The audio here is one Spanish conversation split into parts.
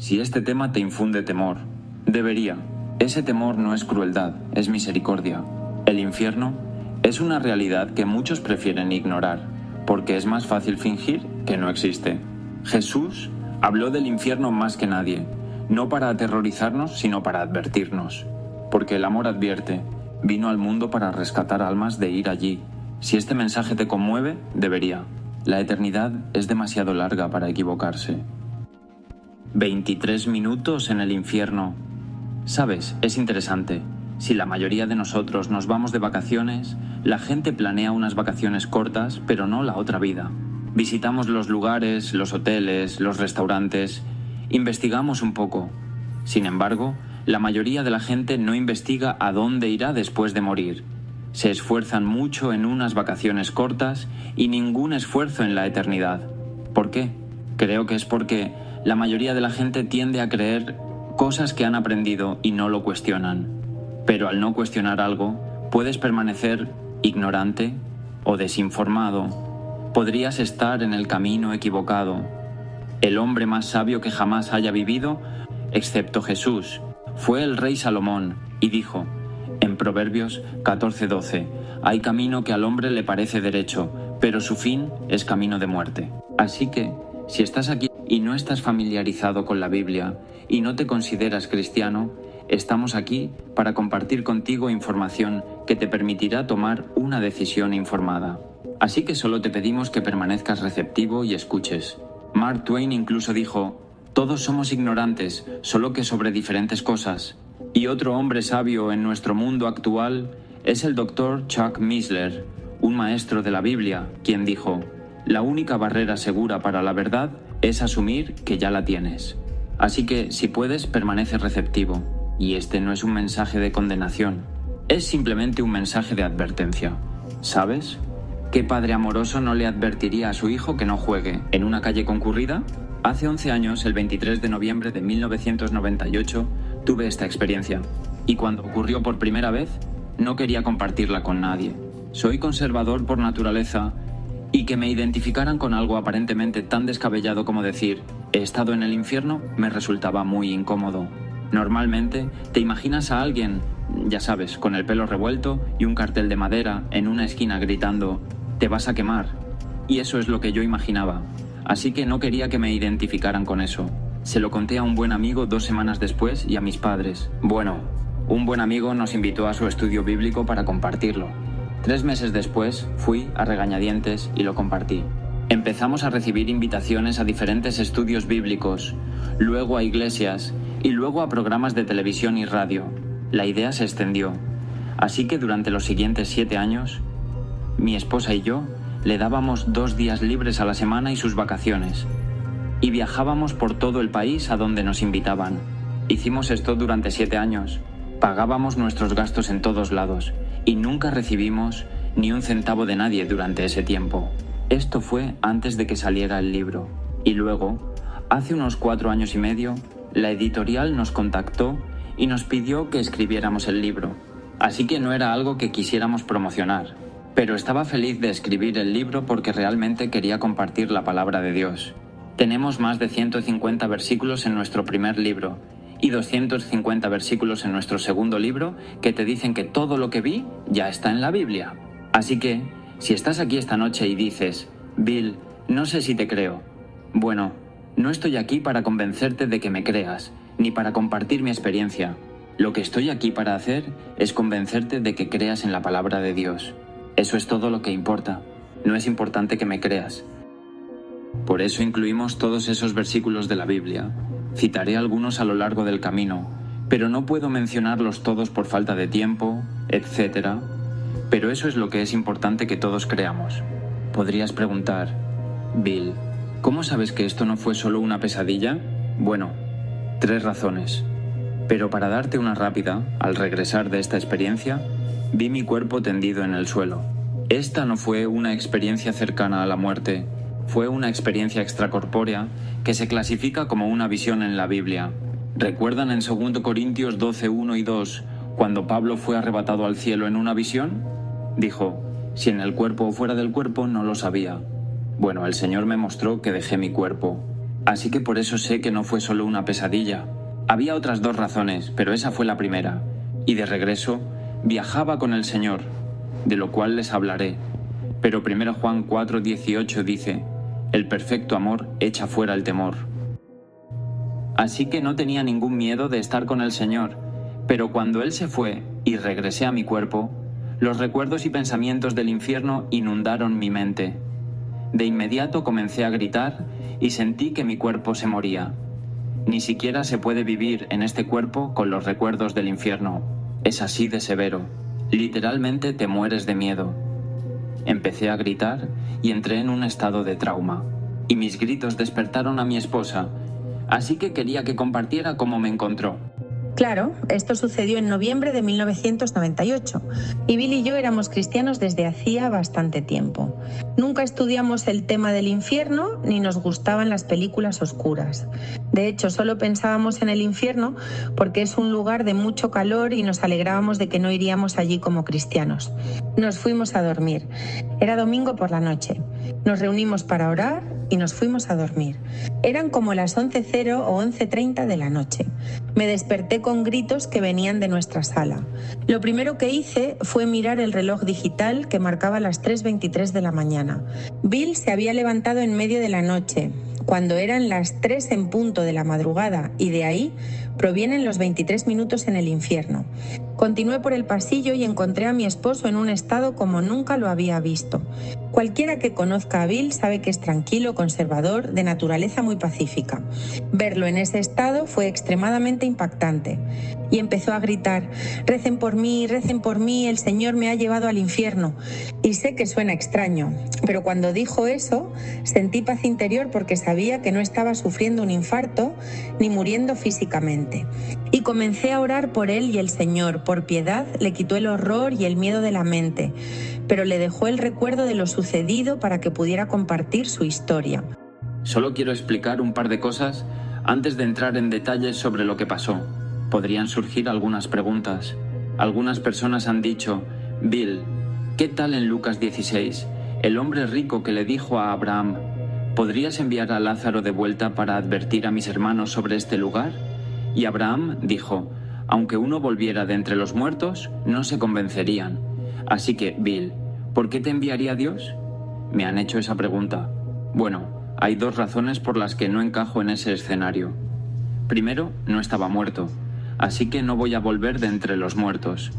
si este tema te infunde temor. Debería. Ese temor no es crueldad, es misericordia. El infierno es una realidad que muchos prefieren ignorar, porque es más fácil fingir que no existe. Jesús habló del infierno más que nadie, no para aterrorizarnos, sino para advertirnos. Porque el amor advierte, vino al mundo para rescatar almas de ir allí. Si este mensaje te conmueve, debería. La eternidad es demasiado larga para equivocarse. 23 minutos en el infierno. Sabes, es interesante. Si la mayoría de nosotros nos vamos de vacaciones, la gente planea unas vacaciones cortas, pero no la otra vida. Visitamos los lugares, los hoteles, los restaurantes, investigamos un poco. Sin embargo, la mayoría de la gente no investiga a dónde irá después de morir. Se esfuerzan mucho en unas vacaciones cortas y ningún esfuerzo en la eternidad. ¿Por qué? Creo que es porque la mayoría de la gente tiende a creer cosas que han aprendido y no lo cuestionan. Pero al no cuestionar algo, puedes permanecer ignorante o desinformado. Podrías estar en el camino equivocado. El hombre más sabio que jamás haya vivido, excepto Jesús, fue el rey Salomón, y dijo, en Proverbios 14:12, hay camino que al hombre le parece derecho, pero su fin es camino de muerte. Así que, si estás aquí y no estás familiarizado con la Biblia y no te consideras cristiano, estamos aquí para compartir contigo información que te permitirá tomar una decisión informada. Así que solo te pedimos que permanezcas receptivo y escuches. Mark Twain incluso dijo, todos somos ignorantes, solo que sobre diferentes cosas. Y otro hombre sabio en nuestro mundo actual es el Dr. Chuck Missler, un maestro de la Biblia, quien dijo, la única barrera segura para la verdad es asumir que ya la tienes. Así que, si puedes, permanece receptivo. Y este no es un mensaje de condenación, es simplemente un mensaje de advertencia. ¿Sabes? ¿Qué padre amoroso no le advertiría a su hijo que no juegue en una calle concurrida? Hace 11 años, el 23 de noviembre de 1998, tuve esta experiencia. Y cuando ocurrió por primera vez, no quería compartirla con nadie. Soy conservador por naturaleza, y que me identificaran con algo aparentemente tan descabellado como decir, he estado en el infierno, me resultaba muy incómodo. Normalmente, te imaginas a alguien, ya sabes, con el pelo revuelto y un cartel de madera en una esquina gritando, te vas a quemar. Y eso es lo que yo imaginaba. Así que no quería que me identificaran con eso. Se lo conté a un buen amigo 2 semanas después y a mis padres. Bueno, un buen amigo nos invitó a su estudio bíblico para compartirlo. 3 meses después, fui a regañadientes y lo compartí. Empezamos a recibir invitaciones a diferentes estudios bíblicos, luego a iglesias y luego a programas de televisión y radio. La idea se extendió. Así que durante los siguientes 7 años, mi esposa y yo le dábamos 2 días libres a la semana y sus vacaciones. Y viajábamos por todo el país a donde nos invitaban. Hicimos esto durante 7 años. Pagábamos nuestros gastos en todos lados y nunca recibimos ni un centavo de nadie durante ese tiempo. Esto fue antes de que saliera el libro. Y luego, hace unos 4 años y medio, la editorial nos contactó y nos pidió que escribiéramos el libro. Así que no era algo que quisiéramos promocionar. Pero estaba feliz de escribir el libro porque realmente quería compartir la palabra de Dios. Tenemos más de 150 versículos en nuestro primer libro y 250 versículos en nuestro segundo libro que te dicen que todo lo que vi ya está en la Biblia. Así que, si estás aquí esta noche y dices, Bill, no sé si te creo. Bueno, no estoy aquí para convencerte de que me creas, ni para compartir mi experiencia. Lo que estoy aquí para hacer es convencerte de que creas en la palabra de Dios. Eso es todo lo que importa. No es importante que me creas. Por eso incluimos todos esos versículos de la Biblia. Citaré algunos a lo largo del camino, pero no puedo mencionarlos todos por falta de tiempo, etc. Pero eso es lo que es importante que todos creamos. Podrías preguntar, Bill, ¿cómo sabes que esto no fue solo una pesadilla? Bueno, 3 razones. Pero para darte una rápida, al regresar de esta experiencia, vi mi cuerpo tendido en el suelo. Esta no fue una experiencia cercana a la muerte, fue una experiencia extracorpórea que se clasifica como una visión en la Biblia. ¿Recuerdan en 2 Corintios 12, 1 y 2, cuando Pablo fue arrebatado al cielo en una visión? Dijo, si en el cuerpo o fuera del cuerpo no lo sabía. Bueno, el Señor me mostró que dejé mi cuerpo. Así que por eso sé que no fue solo una pesadilla. Había otras 2 razones, pero esa fue la primera. Y de regreso, viajaba con el Señor, de lo cual les hablaré. Pero 1 Juan 4:18 dice: el perfecto amor echa fuera el temor. Así que no tenía ningún miedo de estar con el Señor, pero cuando Él se fue y regresé a mi cuerpo, los recuerdos y pensamientos del infierno inundaron mi mente. De inmediato comencé a gritar y sentí que mi cuerpo se moría. Ni siquiera se puede vivir en este cuerpo con los recuerdos del infierno. Es así de severo. Literalmente te mueres de miedo. Empecé a gritar y entré en un estado de trauma. Y mis gritos despertaron a mi esposa, así que quería que compartiera cómo me encontró. Claro, esto sucedió en noviembre de 1998 y Bill y yo éramos cristianos desde hacía bastante tiempo. Nunca estudiamos el tema del infierno ni nos gustaban las películas oscuras. De hecho, solo pensábamos en el infierno porque es un lugar de mucho calor y nos alegrábamos de que no iríamos allí como cristianos. Nos fuimos a dormir. Era domingo por la noche. Nos reunimos para orar y nos fuimos a dormir. Eran como las 11:00 o 11:30 de la noche. Me desperté con gritos que venían de nuestra sala. Lo primero que hice fue mirar el reloj digital que marcaba las 3:23 de la mañana. Bill se había levantado en medio de la noche, cuando eran las 3 en punto de la madrugada, y de ahí provienen los 23 minutos en el infierno. Continué por el pasillo y encontré a mi esposo en un estado como nunca lo había visto. Cualquiera que conozca a Bill sabe que es tranquilo, conservador, de naturaleza muy pacífica. Verlo en ese estado fue extremadamente impactante. Y empezó a gritar: recen por mí, el Señor me ha llevado al infierno. Y sé que suena extraño, pero cuando dijo eso, sentí paz interior porque sabía que no estaba sufriendo un infarto ni muriendo físicamente. Y comencé a orar por él y el Señor, por piedad, le quitó el horror y el miedo de la mente, pero le dejó el recuerdo de lo sucedido para que pudiera compartir su historia. Solo quiero explicar un par de cosas antes de entrar en detalles sobre lo que pasó. Podrían surgir algunas preguntas. Algunas personas han dicho: Bill, ¿qué tal en Lucas 16? El hombre rico que le dijo a Abraham: ¿podrías enviar a Lázaro de vuelta para advertir a mis hermanos sobre este lugar? Y Abraham dijo: aunque uno volviera de entre los muertos, no se convencerían. Así que, Bill, ¿por qué te enviaría Dios? Me han hecho esa pregunta. Bueno, hay 2 razones por las que no encajo en ese escenario. Primero, no estaba muerto, así que no voy a volver de entre los muertos.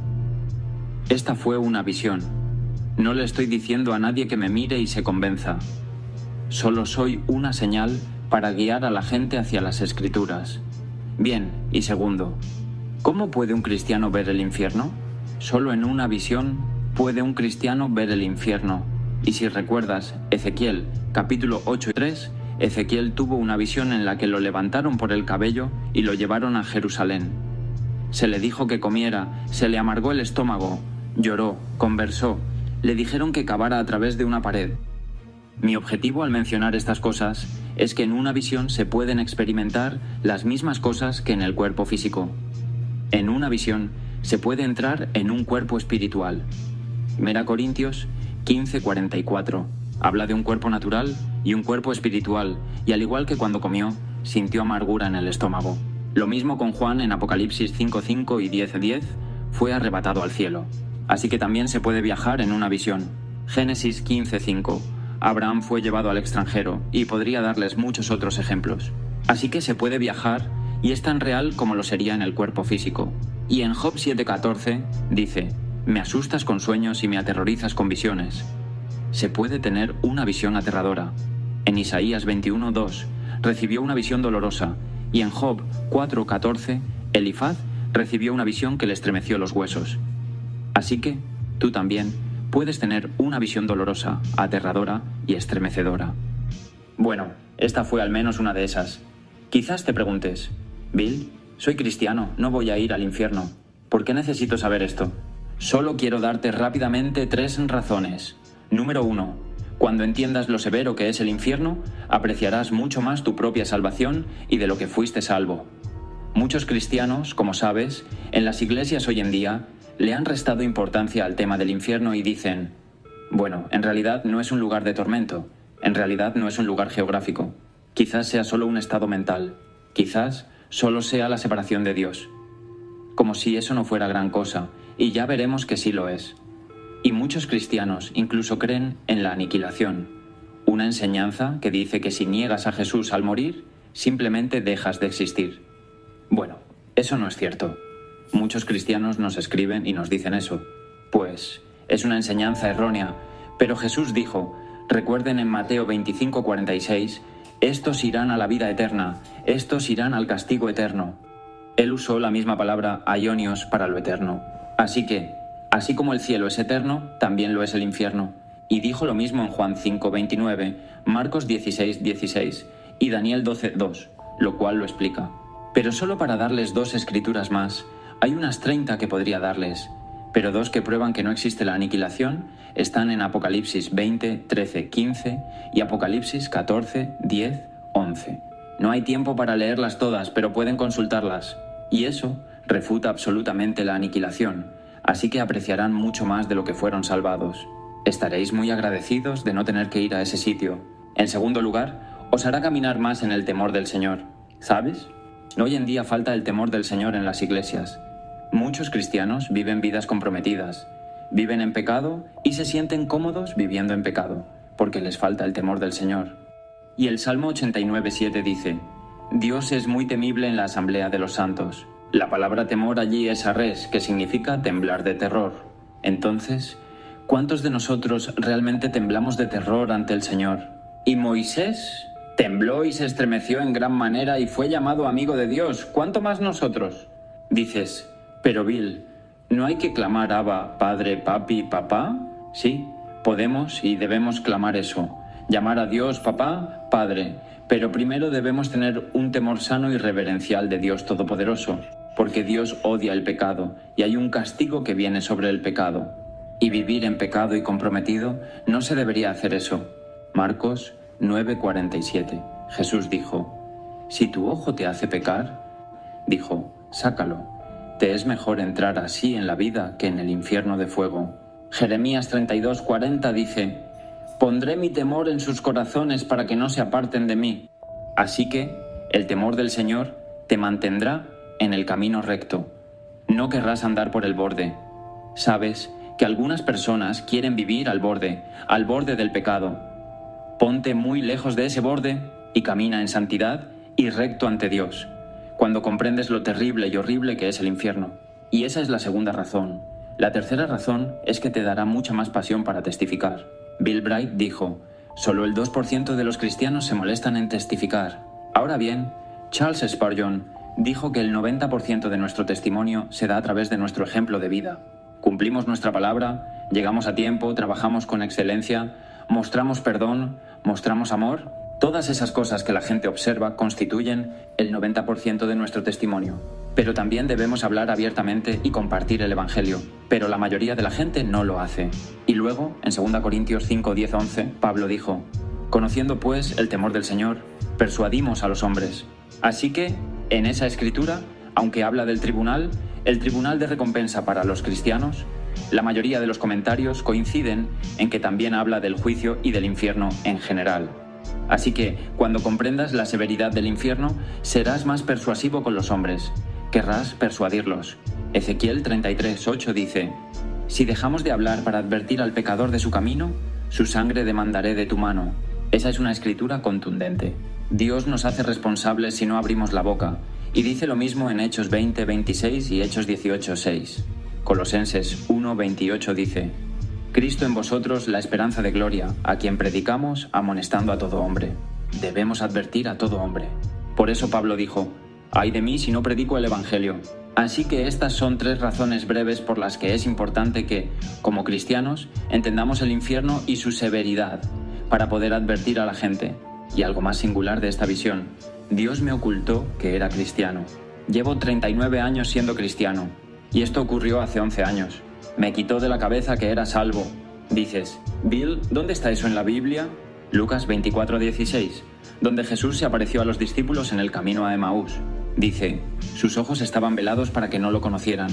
Esta fue una visión. No le estoy diciendo a nadie que me mire y se convenza. Solo soy una señal para guiar a la gente hacia las Escrituras. Bien, y segundo, ¿cómo puede un cristiano ver el infierno? Solo en una visión puede un cristiano ver el infierno. Y si recuerdas, Ezequiel, capítulo 8:3, Ezequiel tuvo una visión en la que lo levantaron por el cabello y lo llevaron a Jerusalén. Se le dijo que comiera, se le amargó el estómago, lloró, conversó, le dijeron que cavara a través de una pared. Mi objetivo al mencionar estas cosas es que en una visión se pueden experimentar las mismas cosas que en el cuerpo físico. En una visión se puede entrar en un cuerpo espiritual. 1 Corintios 15:44 habla de un cuerpo natural y un cuerpo espiritual, y al igual que cuando comió, sintió amargura en el estómago. Lo mismo con Juan en Apocalipsis 5:5 y 10:10, fue arrebatado al cielo. Así que también se puede viajar en una visión. Génesis 15:5, Abraham fue llevado al extranjero, y podría darles muchos otros ejemplos. Así que se puede viajar, y es tan real como lo sería en el cuerpo físico. Y en Job 7:14 dice: me asustas con sueños y me aterrorizas con visiones. Se puede tener una visión aterradora. En Isaías 21:2 recibió una visión dolorosa, y en Job 4:14 Elifaz recibió una visión que le estremeció los huesos. Así que tú también puedes tener una visión dolorosa, aterradora y estremecedora. Bueno, esta fue al menos una de esas. Quizás te preguntes: Bill, soy cristiano, no voy a ir al infierno. ¿Por qué necesito saber esto? Solo quiero darte rápidamente 3 razones. Número 1. Cuando entiendas lo severo que es el infierno, apreciarás mucho más tu propia salvación y de lo que fuiste salvo. Muchos cristianos, como sabes, en las iglesias hoy en día, le han restado importancia al tema del infierno y dicen: bueno, en realidad no es un lugar de tormento, en realidad no es un lugar geográfico. Quizás sea solo un estado mental. Quizás solo sea la separación de Dios. Como si eso no fuera gran cosa, y ya veremos que sí lo es. Y muchos cristianos incluso creen en la aniquilación, una enseñanza que dice que si niegas a Jesús al morir, simplemente dejas de existir. Bueno, eso no es cierto. Muchos cristianos nos escriben y nos dicen eso. Pues es una enseñanza errónea, pero Jesús dijo, recuerden en Mateo 25:46, estos irán a la vida eterna, estos irán al castigo eterno. Él usó la misma palabra aionios para lo eterno. Así que, así como el cielo es eterno, también lo es el infierno. Y dijo lo mismo en Juan 5:29, Marcos 16:16 y Daniel 12:2, lo cual lo explica. Pero solo para darles 2 escrituras más, hay unas 30 que podría darles, pero 2 que prueban que no existe la aniquilación están en Apocalipsis 20, 13, 15 y Apocalipsis 14, 10, 11. No hay tiempo para leerlas todas, pero pueden consultarlas. Y eso refuta absolutamente la aniquilación, así que apreciarán mucho más de lo que fueron salvados. Estaréis muy agradecidos de no tener que ir a ese sitio. En segundo lugar, os hará caminar más en el temor del Señor. ¿Sabes? Hoy en día falta el temor del Señor en las iglesias. Muchos cristianos viven vidas comprometidas, viven en pecado y se sienten cómodos viviendo en pecado, porque les falta el temor del Señor. Y el Salmo 89:7 dice, Dios es muy temible en la asamblea de los santos. La palabra temor allí es arres, que significa temblar de terror. Entonces, ¿cuántos de nosotros realmente temblamos de terror ante el Señor? ¿Y Moisés? Tembló y se estremeció en gran manera y fue llamado amigo de Dios. ¿Cuánto más nosotros? Dices, pero Bill, ¿no hay que clamar Abba, Padre, Papi, Papá? Sí, podemos y debemos clamar eso. Llamar a Dios Papá, Padre. Pero primero debemos tener un temor sano y reverencial de Dios Todopoderoso, porque Dios odia el pecado y hay un castigo que viene sobre el pecado. Y vivir en pecado y comprometido no se debería hacer eso. Marcos 9:47. Jesús dijo, si tu ojo te hace pecar, dijo, sácalo. Te es mejor entrar así en la vida que en el infierno de fuego. Jeremías 32:40 dice, pondré mi temor en sus corazones para que no se aparten de mí. Así que el temor del Señor te mantendrá en el camino recto. No querrás andar por el borde. Sabes que algunas personas quieren vivir al borde del pecado. Ponte muy lejos de ese borde y camina en santidad y recto ante Dios, cuando comprendes lo terrible y horrible que es el infierno. Y esa es la segunda razón. La tercera razón es que te dará mucha más pasión para testificar. Bill Bright dijo, solo el 2% de los cristianos se molestan en testificar. Ahora bien, Charles Spurgeon dijo que el 90% de nuestro testimonio se da a través de nuestro ejemplo de vida. Cumplimos nuestra palabra, llegamos a tiempo, trabajamos con excelencia, mostramos perdón, mostramos amor. Todas esas cosas que la gente observa constituyen el 90% de nuestro testimonio. Pero también debemos hablar abiertamente y compartir el Evangelio. Pero la mayoría de la gente no lo hace. Y luego, en 2 Corintios 5, 10, 11, Pablo dijo, conociendo pues el temor del Señor, persuadimos a los hombres. Así que, en esa escritura, aunque habla del tribunal, el tribunal de recompensa para los cristianos, la mayoría de los comentarios coinciden en que también habla del juicio y del infierno en general. Así que, cuando comprendas la severidad del infierno, serás más persuasivo con los hombres. Querrás persuadirlos. Ezequiel 33:8 dice, si dejamos de hablar para advertir al pecador de su camino, su sangre demandaré de tu mano. Esa es una escritura contundente. Dios nos hace responsables si no abrimos la boca, y dice lo mismo en Hechos 20:26 y Hechos 18:6. Colosenses 1:28 dice, Cristo en vosotros la esperanza de gloria, a quien predicamos amonestando a todo hombre. Debemos advertir a todo hombre. Por eso Pablo dijo, ay de mí si no predico el Evangelio. Así que estas son 3 razones breves por las que es importante que, como cristianos, entendamos el infierno y su severidad, para poder advertir a la gente. Y algo más singular de esta visión, Dios me ocultó que era cristiano. Llevo 39 años siendo cristiano, y esto ocurrió hace 11 años. Me quitó de la cabeza que era salvo. Dices, Bill, ¿dónde está eso en la Biblia? Lucas 24:16, donde Jesús se apareció a los discípulos en el camino a Emaús. Dice, sus ojos estaban velados para que no lo conocieran.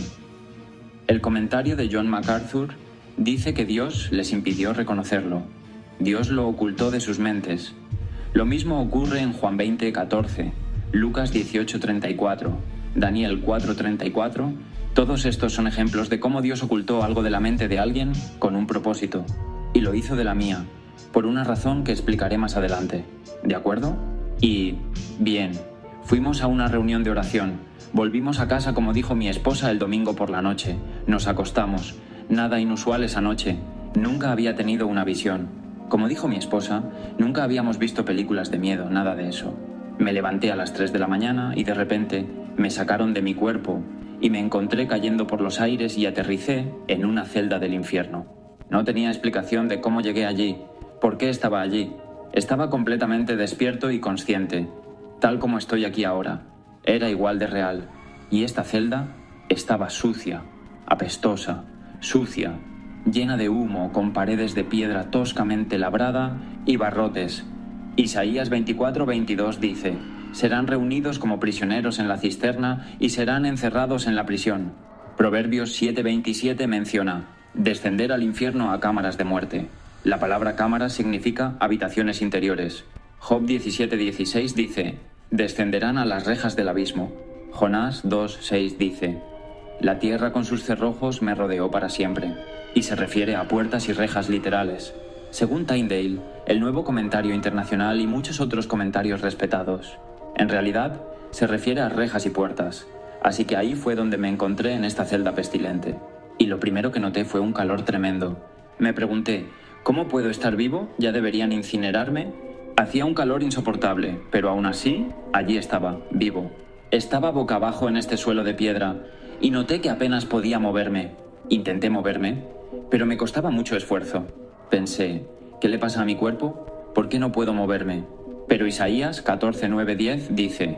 El comentario de John MacArthur dice que Dios les impidió reconocerlo. Dios lo ocultó de sus mentes. Lo mismo ocurre en Juan 20:14, Lucas 18:34, Daniel 4:34. Todos estos son ejemplos de cómo Dios ocultó algo de la mente de alguien con un propósito, y lo hizo de la mía, por una razón que explicaré más adelante. ¿De acuerdo? Y, bien, fuimos a una reunión de oración, volvimos a casa como dijo mi esposa el domingo por la noche, nos acostamos, nada inusual esa noche, nunca había tenido una visión. Como dijo mi esposa, nunca habíamos visto películas de miedo, nada de eso. Me levanté a las 3 de la mañana y de repente me sacaron de mi cuerpo y me encontré cayendo por los aires y aterricé en una celda del infierno. No tenía explicación de cómo llegué allí, por qué estaba allí. Estaba completamente despierto y consciente, tal como estoy aquí ahora. Era igual de real. Y esta celda estaba sucia, apestosa, sucia, llena de humo, con paredes de piedra toscamente labrada y barrotes. Isaías 24:22 dice: serán reunidos como prisioneros en la cisterna y serán encerrados en la prisión. Proverbios 7:27 menciona: descender al infierno a cámaras de muerte. La palabra cámara significa habitaciones interiores. Job 17:16 dice: descenderán a las rejas del abismo. Jonás 2:6 dice: la tierra con sus cerrojos me rodeó para siempre. Y se refiere a puertas y rejas literales. Según Tyndale, el Nuevo Comentario Internacional y muchos otros comentarios respetados. En realidad, se refiere a rejas y puertas. Así que ahí fue donde me encontré en esta celda pestilente. Y lo primero que noté fue un calor tremendo. Me pregunté: ¿cómo puedo estar vivo? ¿Ya deberían incinerarme? Hacía un calor insoportable, pero aún así, allí estaba, vivo. Estaba boca abajo en este suelo de piedra, y noté que apenas podía moverme. Intenté moverme, pero me costaba mucho esfuerzo. Pensé: ¿qué le pasa a mi cuerpo? ¿Por qué no puedo moverme? Pero Isaías 14:9-10 dice: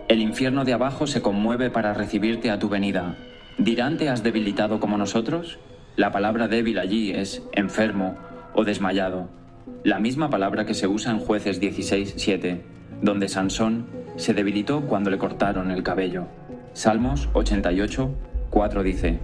el infierno de abajo se conmueve para recibirte a tu venida. ¿Dirán te has debilitado como nosotros? La palabra débil allí es enfermo o desmayado. La misma palabra que se usa en Jueces 16:7, donde Sansón se debilitó cuando le cortaron el cabello. Salmos 88:4 dice: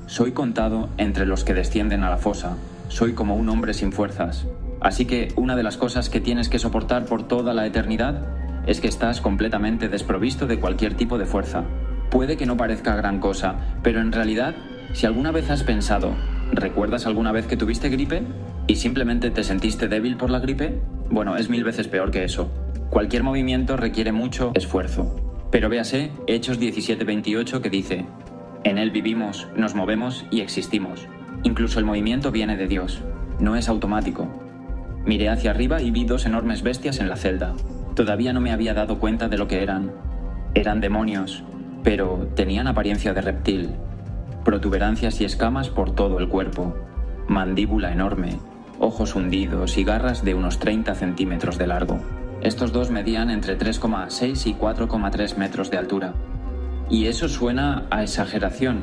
soy contado entre los que descienden a la fosa, soy como un hombre sin fuerzas. Así que una de las cosas que tienes que soportar por toda la eternidad es que estás completamente desprovisto de cualquier tipo de fuerza. Puede que no parezca gran cosa, pero en realidad, si alguna vez has pensado, ¿recuerdas alguna vez que tuviste gripe? ¿Y simplemente te sentiste débil por la gripe? Bueno, es 1000 veces peor que eso. Cualquier movimiento requiere mucho esfuerzo. Pero véase Hechos 17:28 que dice: en él vivimos, nos movemos y existimos. Incluso el movimiento viene de Dios. No es automático. Miré hacia arriba y vi 2 enormes bestias en la celda. Todavía no me había dado cuenta de lo que eran. Eran demonios, pero tenían apariencia de reptil. Protuberancias y escamas por todo el cuerpo. Mandíbula enorme, ojos hundidos y garras de unos 30 centímetros de largo. Estos 2 medían entre 3,6 y 4,3 metros de altura. Y eso suena a exageración,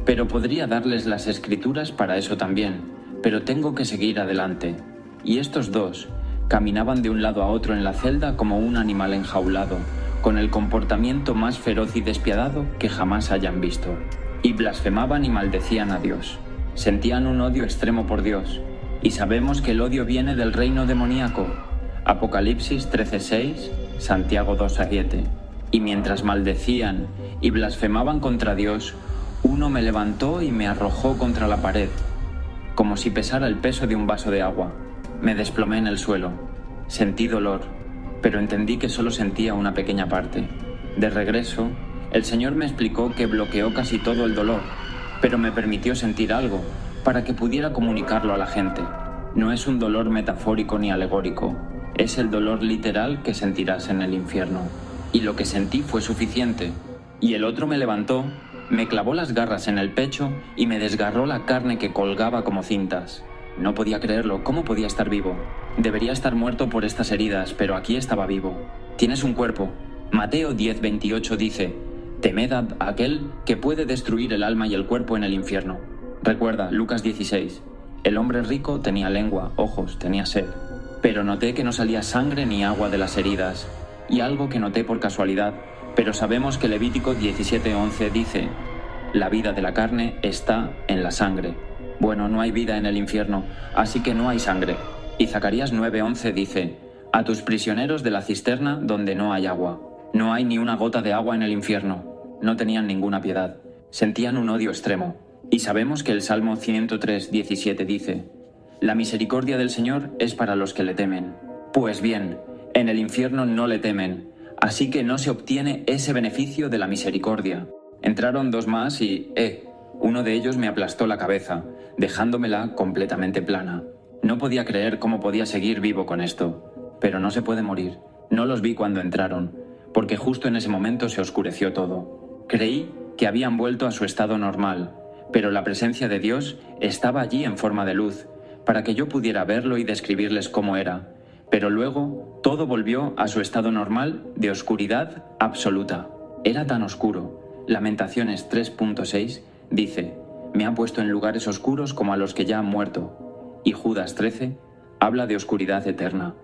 pero podría darles las escrituras para eso también, pero tengo que seguir adelante. Y estos 2 caminaban de un lado a otro en la celda como un animal enjaulado, con el comportamiento más feroz y despiadado que jamás hayan visto. Y blasfemaban y maldecían a Dios. Sentían un odio extremo por Dios, y sabemos que el odio viene del reino demoníaco. Apocalipsis 13:6, Santiago 2:7. Y mientras maldecían y blasfemaban contra Dios, uno me levantó y me arrojó contra la pared, como si pesara el peso de un vaso de agua. Me desplomé en el suelo. Sentí dolor, pero entendí que solo sentía una pequeña parte. De regreso, el Señor me explicó que bloqueó casi todo el dolor, pero me permitió sentir algo para que pudiera comunicarlo a la gente. No es un dolor metafórico ni alegórico, es el dolor literal que sentirás en el infierno. Y lo que sentí fue suficiente. Y el otro me levantó, me clavó las garras en el pecho y me desgarró la carne que colgaba como cintas. No podía creerlo. ¿Cómo podía estar vivo? Debería estar muerto por estas heridas, pero aquí estaba vivo. Tienes un cuerpo. Mateo 10:28 dice: temed a aquel que puede destruir el alma y el cuerpo en el infierno. Recuerda, Lucas 16. El hombre rico tenía lengua, ojos, tenía sed. Pero noté que no salía sangre ni agua de las heridas. Y algo que noté por casualidad, pero sabemos que Levítico 17:11 dice: la vida de la carne está en la sangre. Bueno, no hay vida en el infierno, así que no hay sangre. Y Zacarías 9:11 dice: a tus prisioneros de la cisterna donde no hay agua. No hay ni una gota de agua en el infierno. No tenían ninguna piedad. Sentían un odio extremo. Y sabemos que el Salmo 103:17 dice: la misericordia del Señor es para los que le temen. Pues bien, en el infierno no le temen, así que no se obtiene ese beneficio de la misericordia. Entraron dos más y, uno de ellos me aplastó la cabeza, dejándomela completamente plana. No podía creer cómo podía seguir vivo con esto. Pero no se puede morir. No los vi cuando entraron, porque justo en ese momento se oscureció todo. Creí que habían vuelto a su estado normal, pero la presencia de Dios estaba allí en forma de luz, para que yo pudiera verlo y describirles cómo era. Pero luego todo volvió a su estado normal de oscuridad absoluta. Era tan oscuro. Lamentaciones 3.6 dice: me han puesto en lugares oscuros como a los que ya han muerto. Y Judas 13 habla de oscuridad eterna.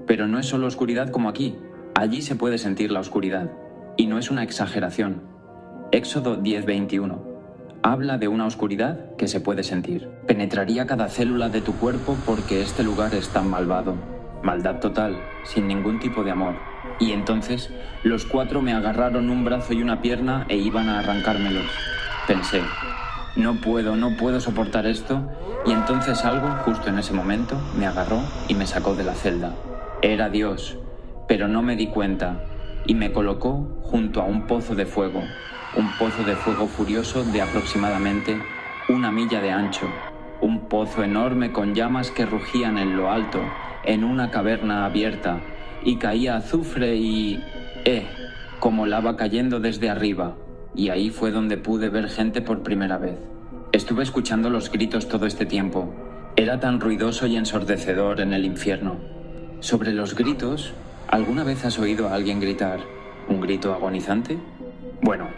Pero no es solo oscuridad como aquí. Allí se puede sentir la oscuridad. Y no es una exageración. Éxodo 10:21 habla de una oscuridad que se puede sentir. Penetraría cada célula de tu cuerpo porque este lugar es tan malvado. Maldad total, sin ningún tipo de amor. Y entonces los cuatro me agarraron un brazo y una pierna e iban a arrancármelos. Pensé: no puedo soportar esto. Y entonces algo, justo en ese momento, me agarró y me sacó de la celda. Era Dios, pero no me di cuenta, y me colocó junto a un pozo de fuego furioso de aproximadamente 1 milla de ancho, un pozo enorme con llamas que rugían en lo alto, en una caverna abierta, y caía azufre y... como lava cayendo desde arriba, y ahí fue donde pude ver gente por primera vez. Estuve escuchando los gritos todo este tiempo. Era tan ruidoso y ensordecedor en el infierno. Sobre los gritos, ¿alguna vez has oído a alguien gritar un grito agonizante? Bueno,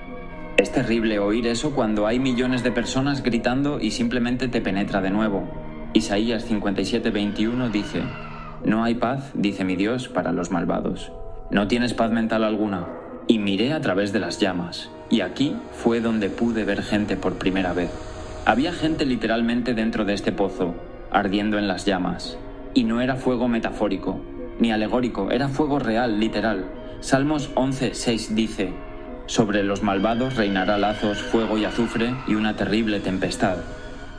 es terrible oír eso cuando hay millones de personas gritando y simplemente te penetra de nuevo. Isaías 57:21 dice: no hay paz, dice mi Dios, para los malvados. No tienes paz mental alguna. Y miré a través de las llamas, y aquí fue donde pude ver gente por primera vez. Había gente literalmente dentro de este pozo, ardiendo en las llamas. Y no era fuego metafórico, ni alegórico, era fuego real, literal. Salmos 11:6 dice: sobre los malvados reinará lazos, fuego y azufre y una terrible tempestad.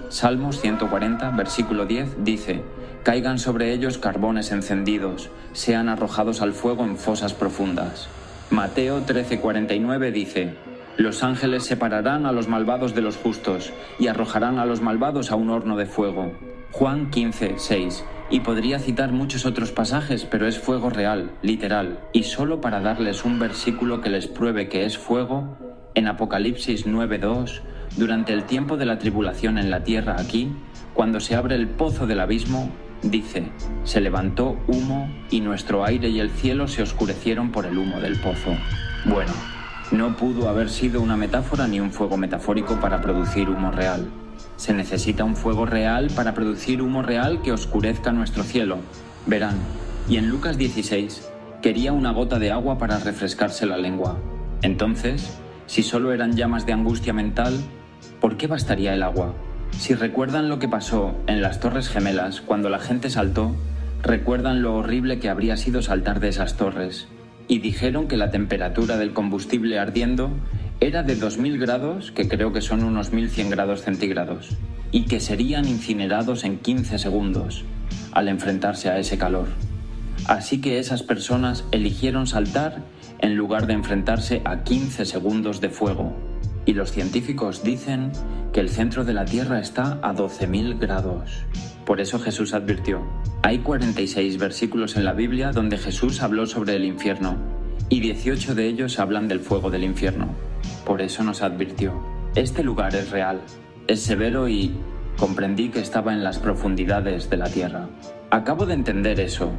Salmos 140, versículo 10 dice: caigan sobre ellos carbones encendidos, sean arrojados al fuego en fosas profundas. Mateo 13:49 dice: los ángeles separarán a los malvados de los justos y arrojarán a los malvados a un horno de fuego. Juan 15:6. Y podría citar muchos otros pasajes, pero es fuego real, literal. Y solo para darles un versículo que les pruebe que es fuego, en Apocalipsis 9:2, durante el tiempo de la tribulación en la tierra aquí, cuando se abre el pozo del abismo, dice: se levantó humo y nuestro aire y el cielo se oscurecieron por el humo del pozo. Bueno, no pudo haber sido una metáfora ni un fuego metafórico para producir humo real. Se necesita un fuego real para producir humo real que oscurezca nuestro cielo. Verán, y en Lucas 16, quería una gota de agua para refrescarse la lengua. Entonces, si solo eran llamas de angustia mental, ¿por qué bastaría el agua? Si recuerdan lo que pasó en las Torres Gemelas cuando la gente saltó, recuerdan lo horrible que habría sido saltar de esas torres. Y dijeron que la temperatura del combustible ardiendo era de 2000 grados, que creo que son unos 1100 grados centígrados, y que serían incinerados en 15 segundos al enfrentarse a ese calor. Así que esas personas eligieron saltar en lugar de enfrentarse a 15 segundos de fuego. Y los científicos dicen que el centro de la Tierra está a 12.000 grados. Por eso Jesús advirtió. Hay 46 versículos en la Biblia donde Jesús habló sobre el infierno, y 18 de ellos hablan del fuego del infierno. Por eso nos advirtió. Este lugar es real, es severo y comprendí que estaba en las profundidades de la tierra. Acabo de entender eso,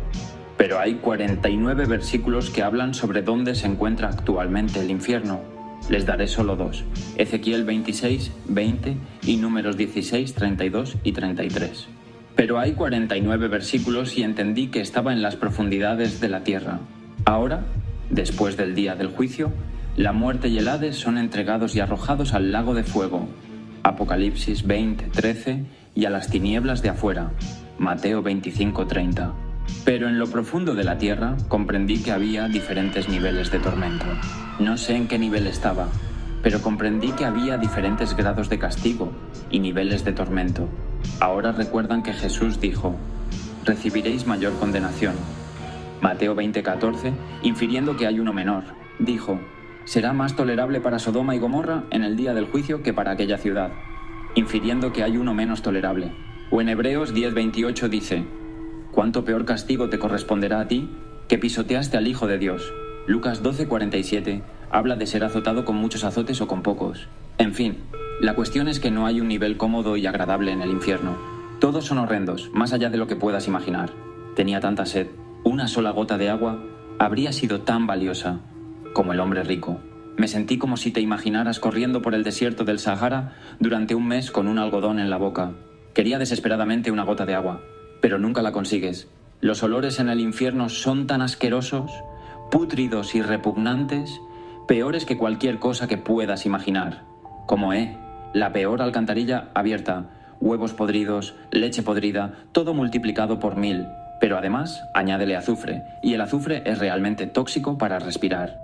pero hay 49 versículos que hablan sobre dónde se encuentra actualmente el infierno. Les daré solo 2, Ezequiel 26, 20 y Números 16, 32 y 33. Pero hay 49 versículos y entendí que estaba en las profundidades de la tierra. Ahora, después del día del juicio, la muerte y el Hades son entregados y arrojados al lago de fuego. Apocalipsis 20, 13 y a las tinieblas de afuera. Mateo 25, 30. Pero en lo profundo de la tierra comprendí que había diferentes niveles de tormento. No sé en qué nivel estaba, pero comprendí que había diferentes grados de castigo y niveles de tormento. Ahora recuerdan que Jesús dijo: recibiréis mayor condenación. Mateo 20:14, infiriendo que hay uno menor, dijo: será más tolerable para Sodoma y Gomorra en el día del juicio que para aquella ciudad, infiriendo que hay uno menos tolerable. O en Hebreos 10:28 dice: ¿cuánto peor castigo te corresponderá a ti que pisoteaste al Hijo de Dios? Lucas 12:47 habla de ser azotado con muchos azotes o con pocos. En fin, la cuestión es que no hay un nivel cómodo y agradable en el infierno. Todos son horrendos, más allá de lo que puedas imaginar. Tenía tanta sed. Una sola gota de agua habría sido tan valiosa como el hombre rico. Me sentí como si te imaginaras corriendo por el desierto del Sahara durante un mes con un algodón en la boca. Quería desesperadamente una gota de agua, pero nunca la consigues. Los olores en el infierno son tan asquerosos, pútridos y repugnantes, peores que cualquier cosa que puedas imaginar. Como la peor alcantarilla abierta, huevos podridos, leche podrida, todo multiplicado por 1000. Pero además, añádele azufre, y el azufre es realmente tóxico para respirar.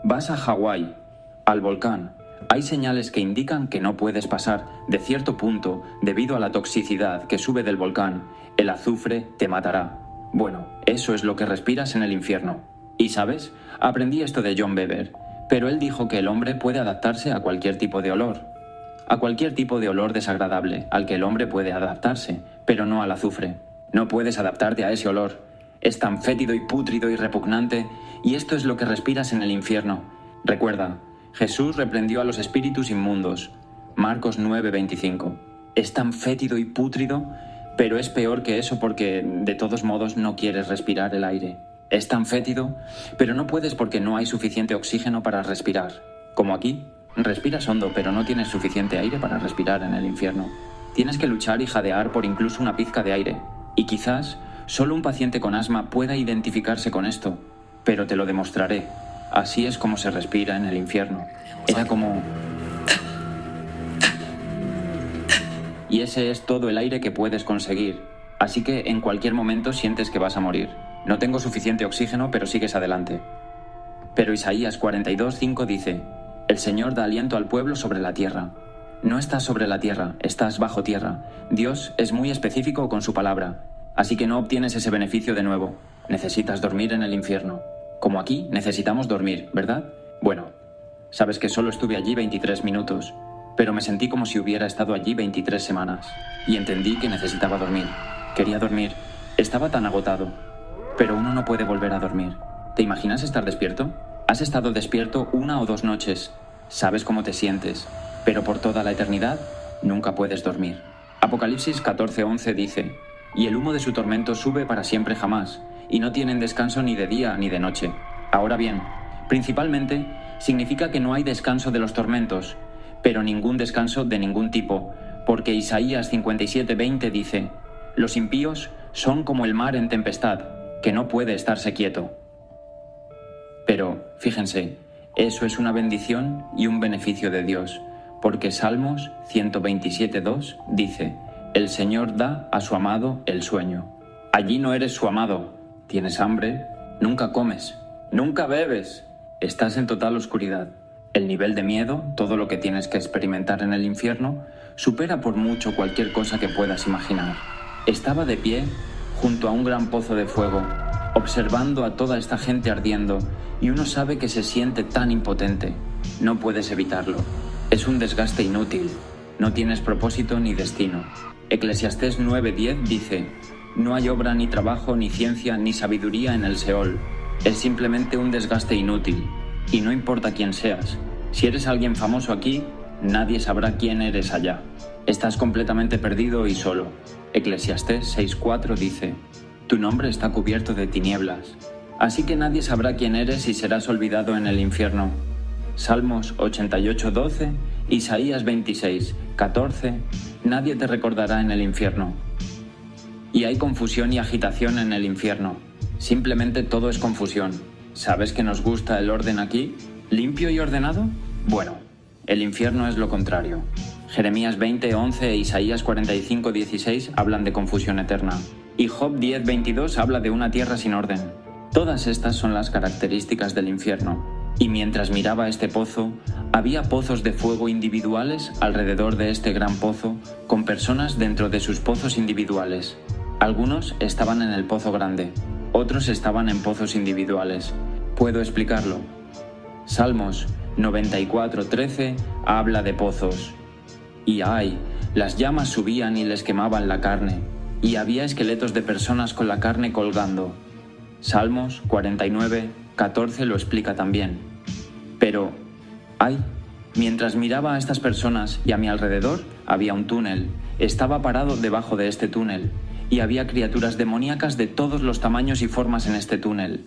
Vas a Hawái, al volcán. Hay señales que indican que no puedes pasar de cierto punto debido a la toxicidad que sube del volcán. El azufre te matará. Bueno, eso es lo que respiras en el infierno. Y ¿sabes? Aprendí esto de John Bever, pero él dijo que el hombre puede adaptarse a cualquier tipo de olor. A cualquier tipo de olor desagradable al que el hombre puede adaptarse, pero no al azufre. No puedes adaptarte a ese olor. Es tan fétido y pútrido y repugnante, y esto es lo que respiras en el infierno. Recuerda, Jesús reprendió a los espíritus inmundos. Marcos 9:25. Es tan fétido y pútrido, pero es peor que eso porque, de todos modos, no quieres respirar el aire. Es tan fétido, pero no puedes porque no hay suficiente oxígeno para respirar. Como aquí, respiras hondo, pero no tienes suficiente aire para respirar en el infierno. Tienes que luchar y jadear por incluso una pizca de aire. Y quizás solo un paciente con asma pueda identificarse con esto, pero te lo demostraré. Así es como se respira en el infierno. Era como... Y ese es todo el aire que puedes conseguir. Así que en cualquier momento sientes que vas a morir. No tengo suficiente oxígeno, pero sigues adelante. Pero Isaías 42:5 dice: el Señor da aliento al pueblo sobre la tierra. No estás sobre la tierra, estás bajo tierra. Dios es muy específico con su palabra. Así que no obtienes ese beneficio de nuevo. Necesitas dormir en el infierno. Como aquí, necesitamos dormir, ¿verdad? Bueno, sabes que solo estuve allí 23 minutos, pero me sentí como si hubiera estado allí 23 semanas. Y entendí que necesitaba dormir. Quería dormir. Estaba tan agotado. Pero uno no puede volver a dormir. ¿Te imaginas estar despierto? Has estado despierto 1 o 2 noches. Sabes cómo te sientes, pero por toda la eternidad nunca puedes dormir. Apocalipsis 14:11 dice: y el humo de su tormento sube para siempre jamás, y no tienen descanso ni de día ni de noche. Ahora bien, principalmente significa que no hay descanso de los tormentos, pero ningún descanso de ningún tipo, porque Isaías 57:20 dice: los impíos son como el mar en tempestad, que no puede estarse quieto. Pero, fíjense, eso es una bendición y un beneficio de Dios, porque Salmos 127:2 dice: el Señor da a su amado el sueño. Allí no eres su amado. Tienes hambre, nunca comes, nunca bebes. Estás en total oscuridad. El nivel de miedo, todo lo que tienes que experimentar en el infierno, supera por mucho cualquier cosa que puedas imaginar. Estaba de pie junto a un gran pozo de fuego, observando a toda esta gente ardiendo, y uno sabe que se siente tan impotente. No puedes evitarlo. Es un desgaste inútil. No tienes propósito ni destino. Eclesiastés 9:10 dice: no hay obra ni trabajo ni ciencia ni sabiduría en el Seol. Es simplemente un desgaste inútil. Y no importa quién seas. Si eres alguien famoso aquí, nadie sabrá quién eres allá. Estás completamente perdido y solo. Eclesiastés 6:4 dice: tu nombre está cubierto de tinieblas. Así que nadie sabrá quién eres y serás olvidado en el infierno. Salmos 88:12, Isaías 26:14, nadie te recordará en el infierno. Y hay confusión y agitación en el infierno. Simplemente todo es confusión. ¿Sabes que nos gusta el orden aquí? ¿Limpio y ordenado? Bueno, el infierno es lo contrario. Jeremías 20:11 e Isaías 45:16 hablan de confusión eterna. Y Job 10:22 habla de una tierra sin orden. Todas estas son las características del infierno. Y mientras miraba este pozo, había pozos de fuego individuales alrededor de este gran pozo, con personas dentro de sus pozos individuales. Algunos estaban en el pozo grande, otros estaban en pozos individuales. ¿Puedo explicarlo? Salmos 94:13 habla de pozos. Y ¡ay! Las llamas subían y les quemaban la carne, y había esqueletos de personas con la carne colgando. Salmos 49:14 lo explica también. Pero, ¡ay! Mientras miraba a estas personas y a mi alrededor, había un túnel. Estaba parado debajo de este túnel, y había criaturas demoníacas de todos los tamaños y formas en este túnel.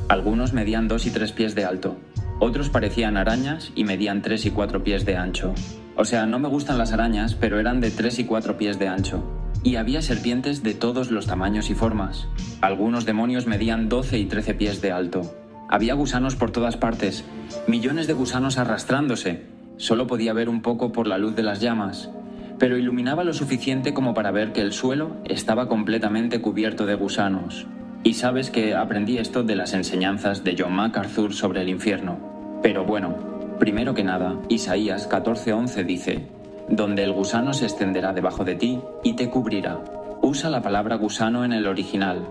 Algunos medían 2 y 3 pies de alto. Otros parecían arañas y medían 3 y 4 pies de ancho. O sea, no me gustan las arañas, pero eran de 3 y 4 pies de ancho. Y había serpientes de todos los tamaños y formas. Algunos demonios medían 12 y 13 pies de alto. Había gusanos por todas partes, millones de gusanos arrastrándose. Solo podía ver un poco por la luz de las llamas, pero iluminaba lo suficiente como para ver que el suelo estaba completamente cubierto de gusanos. Y sabes que aprendí esto de las enseñanzas de John MacArthur sobre el infierno. Pero bueno, primero que nada, Isaías 14:11 dice: donde el gusano se extenderá debajo de ti y te cubrirá. Usa la palabra gusano en el original.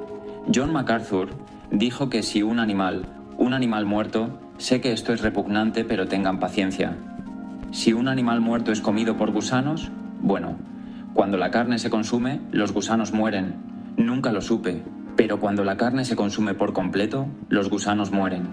John MacArthur dijo que si un animal muerto, sé que esto es repugnante, pero tengan paciencia. Si un animal muerto es comido por gusanos, bueno, cuando la carne se consume, los gusanos mueren. Nunca lo supe, pero cuando la carne se consume por completo, los gusanos mueren.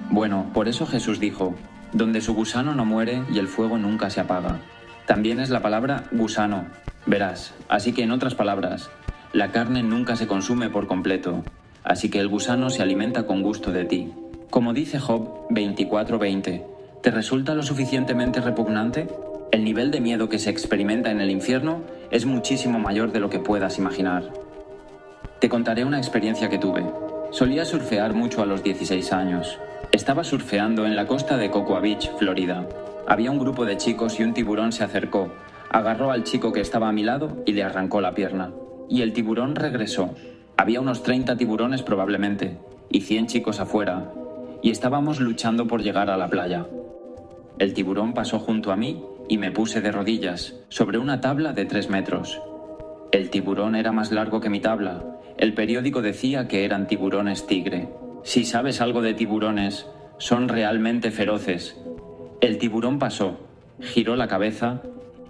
Bueno, por eso Jesús dijo: donde su gusano no muere y el fuego nunca se apaga. También es la palabra gusano, verás. Así que en otras palabras, la carne nunca se consume por completo, así que el gusano se alimenta con gusto de ti. Como dice Job 24:20, ¿te resulta lo suficientemente repugnante? El nivel de miedo que se experimenta en el infierno es muchísimo mayor de lo que puedas imaginar. Te contaré una experiencia que tuve. Solía surfear mucho a los 16 años. Estaba surfeando en la costa de Cocoa Beach, Florida. Había un grupo de chicos y un tiburón se acercó, agarró al chico que estaba a mi lado y le arrancó la pierna. Y el tiburón regresó. Había unos 30 tiburones probablemente, y 100 chicos afuera, y estábamos luchando por llegar a la playa. El tiburón pasó junto a mí y me puse de rodillas, sobre una tabla de 3 metros. El tiburón era más largo que mi tabla. El periódico decía que eran tiburones tigre. Si sabes algo de tiburones, son realmente feroces. El tiburón pasó, giró la cabeza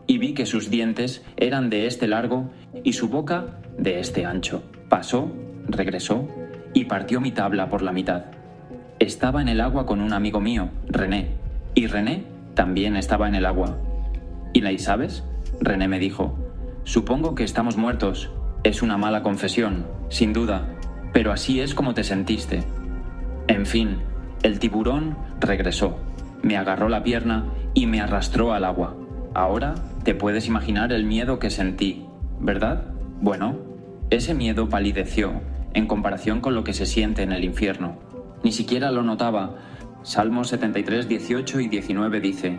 y vi que sus dientes eran de este largo y su boca de este ancho. Pasó, regresó y partió mi tabla por la mitad. Estaba en el agua con un amigo mío, René, y René también estaba en el agua. ¿Y sabes? René me dijo: supongo que estamos muertos. Es una mala confesión, sin duda, pero así es como te sentiste. En fin, el tiburón regresó, me agarró la pierna y me arrastró al agua. Ahora te puedes imaginar el miedo que sentí, ¿verdad? Bueno, ese miedo palideció en comparación con lo que se siente en el infierno. Ni siquiera lo notaba. Salmos 73, 18 y 19 dice: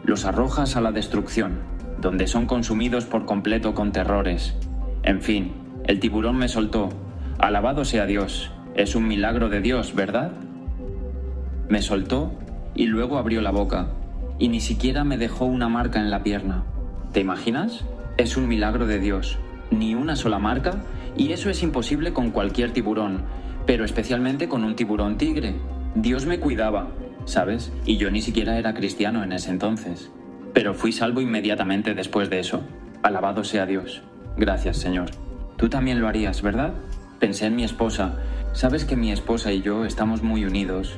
los arrojas a la destrucción, donde son consumidos por completo con terrores. En fin, el tiburón me soltó. Alabado sea Dios. Es un milagro de Dios, ¿verdad? Me soltó y luego abrió la boca, y ni siquiera me dejó una marca en la pierna. ¿Te imaginas? Es un milagro de Dios. Ni una sola marca, y eso es imposible con cualquier tiburón, pero especialmente con un tiburón tigre. Dios me cuidaba, ¿sabes? Y yo ni siquiera era cristiano en ese entonces. Pero fui salvo inmediatamente después de eso. Alabado sea Dios. Gracias, Señor. Tú también lo harías, ¿verdad? Pensé en mi esposa. Sabes que mi esposa y yo estamos muy unidos.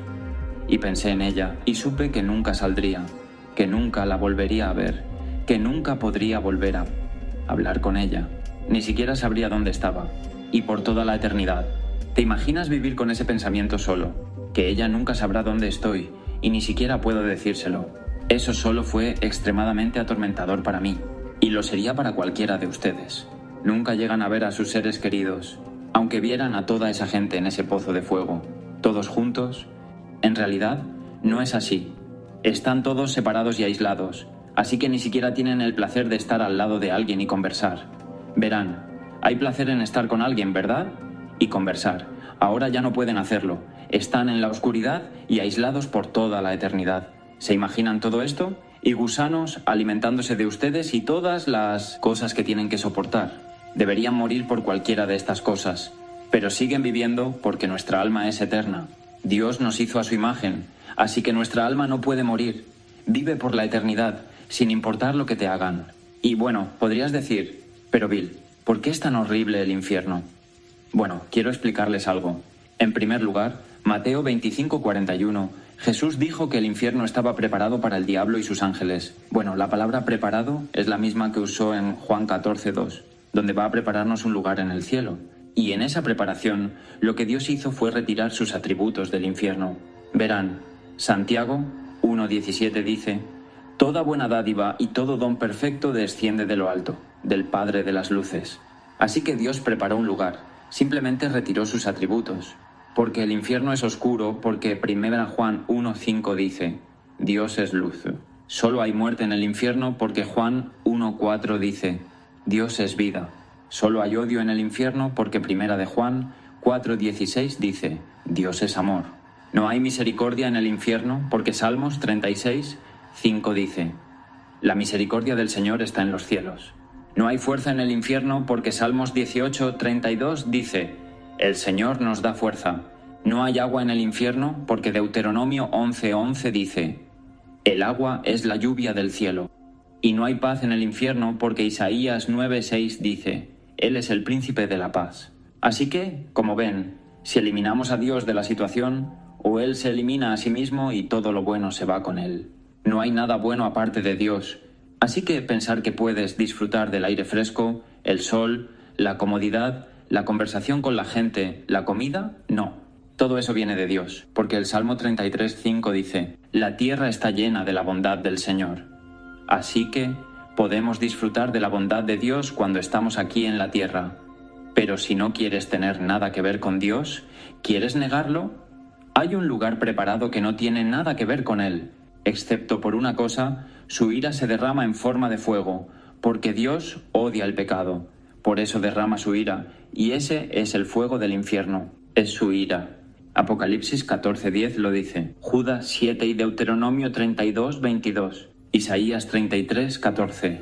Y pensé en ella, y supe que nunca saldría, que nunca la volvería a ver, que nunca podría volver a hablar con ella. Ni siquiera sabría dónde estaba. Y por toda la eternidad. ¿Te imaginas vivir con ese pensamiento solo? Que ella nunca sabrá dónde estoy, y ni siquiera puedo decírselo. Eso solo fue extremadamente atormentador para mí, y lo sería para cualquiera de ustedes. Nunca llegan a ver a sus seres queridos, aunque vieran a toda esa gente en ese pozo de fuego, todos juntos. En realidad, no es así. Están todos separados y aislados, así que ni siquiera tienen el placer de estar al lado de alguien y conversar. Verán, Hay placer en estar con alguien, ¿verdad? Y conversar. Ahora ya no pueden hacerlo. Están en la oscuridad y aislados por toda la eternidad. ¿Se imaginan todo esto? Y gusanos alimentándose de ustedes y todas las cosas que tienen que soportar. Deberían morir por cualquiera de estas cosas, pero siguen viviendo porque nuestra alma es eterna. Dios nos hizo a su imagen, así que nuestra alma no puede morir. Vive por la eternidad, sin importar lo que te hagan. Y bueno, podrías decir, pero Bill, ¿por qué es tan horrible el infierno? Bueno, quiero explicarles algo. En primer lugar, Mateo 25:41, Jesús dijo que el infierno estaba preparado para el diablo y sus ángeles. Bueno, la palabra preparado es la misma que usó en Juan 14:2, donde va a prepararnos un lugar en el cielo. Y en esa preparación, lo que Dios hizo fue retirar sus atributos del infierno. Verán, Santiago 1:17 dice, «Toda buena dádiva y todo don perfecto desciende de lo alto, del Padre de las luces». Así que Dios preparó un lugar, simplemente retiró sus atributos. Porque el infierno es oscuro, porque 1 Juan 1:5 dice, «Dios es luz». Solo hay muerte en el infierno porque Juan 1:4 dice, «Dios es vida». Solo hay odio en el infierno porque 1 Juan 4:16 dice, «Dios es amor». No hay misericordia en el infierno porque Salmos 36:5 dice, «La misericordia del Señor está en los cielos». No hay fuerza en el infierno porque Salmos 18:32 dice, «El Señor nos da fuerza». No hay agua en el infierno porque Deuteronomio 11:11 dice, «El agua es la lluvia del cielo». Y no hay paz en el infierno porque Isaías 9:6 dice, «Él es el príncipe de la paz». Así que, como ven, si eliminamos a Dios de la situación, o Él se elimina a sí mismo y todo lo bueno se va con Él. No hay nada bueno aparte de Dios. Así que pensar que puedes disfrutar del aire fresco, el sol, la comodidad, la conversación con la gente, la comida, no. Todo eso viene de Dios, porque el Salmo 33:5 dice, «La tierra está llena de la bondad del Señor». Así que podemos disfrutar de la bondad de Dios cuando estamos aquí en la tierra. Pero si no quieres tener nada que ver con Dios, ¿quieres negarlo? Hay un lugar preparado que no tiene nada que ver con Él. Excepto por una cosa, su ira se derrama en forma de fuego, porque Dios odia el pecado. Por eso derrama su ira, y ese es el fuego del infierno. Es su ira. Apocalipsis 14:10 lo dice. Judas 7 y Deuteronomio 32:22. Isaías 33:14.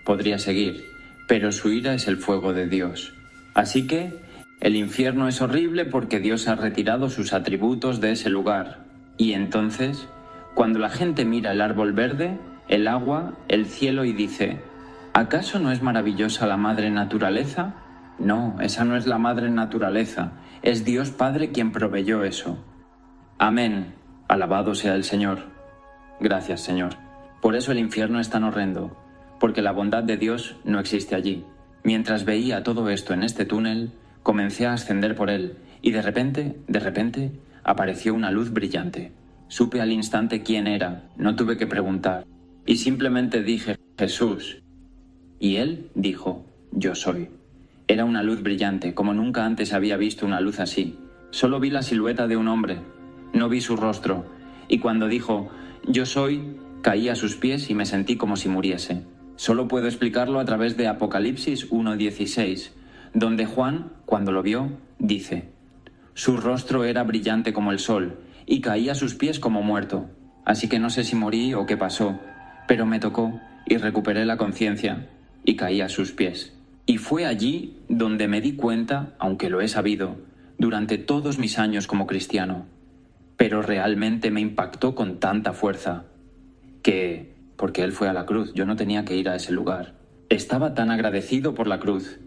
Podría seguir, pero su ira es el fuego de Dios. Así que el infierno es horrible porque Dios ha retirado sus atributos de ese lugar. Y entonces, cuando la gente mira el árbol verde, el agua, el cielo y dice, ¿acaso no es maravillosa la madre naturaleza? No, esa no es la madre naturaleza, es Dios Padre quien proveyó eso. Amén. Alabado sea el Señor. Gracias, Señor. Por eso el infierno es tan horrendo, porque la bondad de Dios no existe allí. Mientras veía todo esto en este túnel, comencé a ascender por él, y de repente, apareció una luz brillante. Supe al instante quién era, no tuve que preguntar, y simplemente dije, Jesús. Y él dijo, yo soy. Era una luz brillante, como nunca antes había visto una luz así. Solo vi la silueta de un hombre, no vi su rostro, y cuando dijo, yo soy, caí a sus pies y me sentí como si muriese. Solo puedo explicarlo a través de Apocalipsis 1:16, donde Juan, cuando lo vio, dice, su rostro era brillante como el sol, y caí a sus pies como muerto. Así que no sé si morí o qué pasó, pero me tocó y recuperé la conciencia, y caí a sus pies. Y fue allí donde me di cuenta, aunque lo he sabido, durante todos mis años como cristiano, pero realmente me impactó con tanta fuerza, porque Él fue a la cruz, yo no tenía que ir a ese lugar. Estaba tan agradecido por la cruz.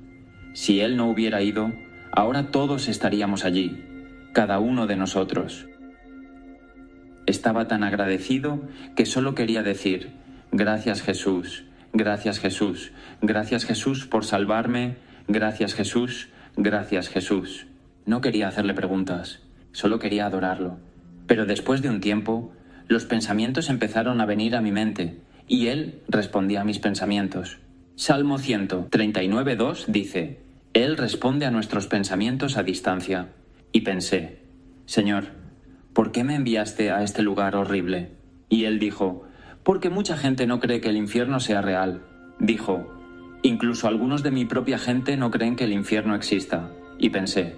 Si Él no hubiera ido, ahora todos estaríamos allí, cada uno de nosotros. Estaba tan agradecido que solo quería decir, gracias Jesús, gracias Jesús, gracias Jesús por salvarme, gracias Jesús, gracias Jesús. No quería hacerle preguntas, solo quería adorarlo. Pero después de un tiempo, los pensamientos empezaron a venir a mi mente, y Él respondía a mis pensamientos. Salmo 139:2 dice, Él responde a nuestros pensamientos a distancia. Y pensé, Señor, ¿por qué me enviaste a este lugar horrible? Y Él dijo, porque mucha gente no cree que el infierno sea real. Dijo, Incluso algunos de mi propia gente no creen que el infierno exista. Y pensé,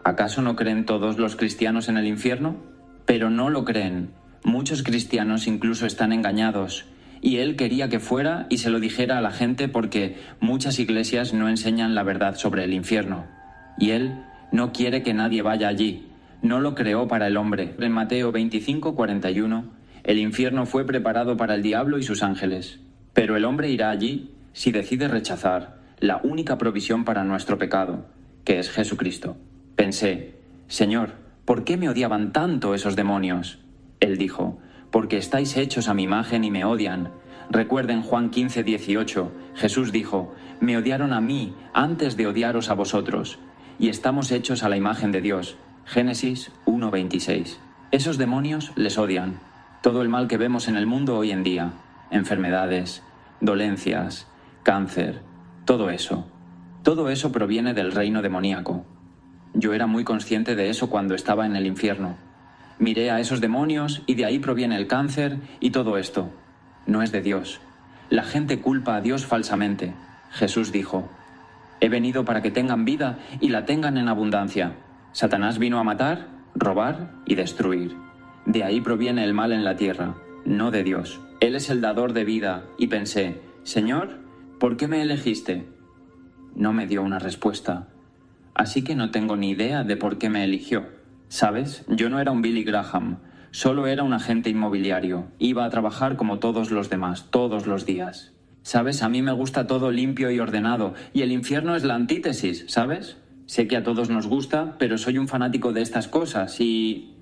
¿acaso no creen todos los cristianos en el infierno? Pero no lo creen. Muchos cristianos incluso están engañados. Y él quería que fuera y se lo dijera a la gente porque muchas iglesias no enseñan la verdad sobre el infierno. Y él no quiere que nadie vaya allí. No lo creó para el hombre. En Mateo 25:41, el infierno fue preparado para el diablo y sus ángeles. Pero el hombre irá allí si decide rechazar la única provisión para nuestro pecado, que es Jesucristo. Pensé, Señor, ¿por qué me odiaban tanto esos demonios? Él dijo, porque estáis hechos a mi imagen y me odian. Recuerden Juan 15:18, Jesús dijo, me odiaron a mí antes de odiaros a vosotros, y estamos hechos a la imagen de Dios. Génesis 1:26. Esos demonios les odian. Todo el mal que vemos en el mundo hoy en día, enfermedades, dolencias, cáncer, todo eso proviene del reino demoníaco. Yo era muy consciente de eso cuando estaba en el infierno. Miré a esos demonios y de ahí proviene el cáncer y todo esto. No es de Dios. La gente culpa a Dios falsamente. Jesús dijo, he venido para que tengan vida y la tengan en abundancia. Satanás vino a matar, robar y destruir. De ahí proviene el mal en la tierra, no de Dios. Él es el dador de vida y pensé, Señor, ¿por qué me elegiste? No me dio una respuesta. Así que no tengo ni idea de por qué me eligió. ¿Sabes? Yo no era un Billy Graham, solo era un agente inmobiliario. Iba a trabajar como todos los demás, todos los días. ¿Sabes? A mí me gusta todo limpio y ordenado, y el infierno es la antítesis, ¿sabes? Sé que a todos nos gusta, pero soy un fanático de estas cosas y...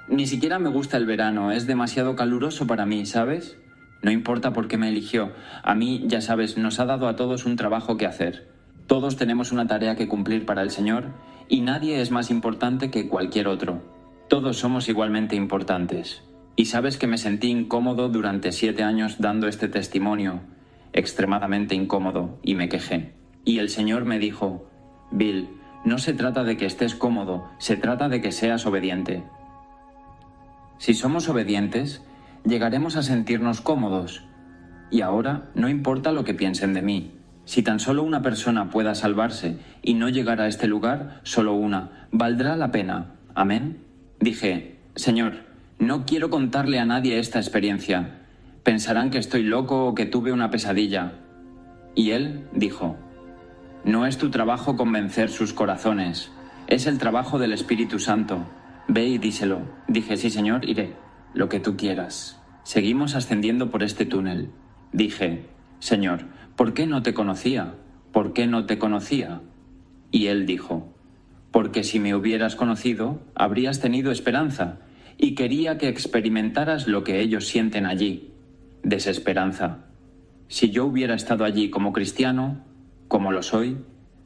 ni siquiera me gusta el verano, es demasiado caluroso para mí, ¿sabes? No importa por qué me eligió. A mí, ya sabes, nos ha dado a todos un trabajo que hacer. Todos tenemos una tarea que cumplir para el Señor y nadie es más importante que cualquier otro. Todos somos igualmente importantes. Y sabes que me sentí incómodo durante 7 años dando este testimonio, extremadamente incómodo, y me quejé. Y el Señor me dijo, Bill, no se trata de que estés cómodo, se trata de que seas obediente. Si somos obedientes, llegaremos a sentirnos cómodos. Y ahora no importa lo que piensen de mí. Si tan solo una persona pueda salvarse y no llegar a este lugar, solo una, valdrá la pena. ¿Amén? Dije, Señor, no quiero contarle a nadie esta experiencia. Pensarán que estoy loco o que tuve una pesadilla. Y él dijo, no es tu trabajo convencer sus corazones, es el trabajo del Espíritu Santo. Ve y díselo. Dije, sí, Señor, iré. Lo que tú quieras. Seguimos ascendiendo por este túnel. Dije, Señor, ¿por qué no te conocía? ¿Por qué no te conocía? Y él dijo, porque si me hubieras conocido, habrías tenido esperanza, y quería que experimentaras lo que ellos sienten allí, desesperanza. Si yo hubiera estado allí como cristiano, como lo soy,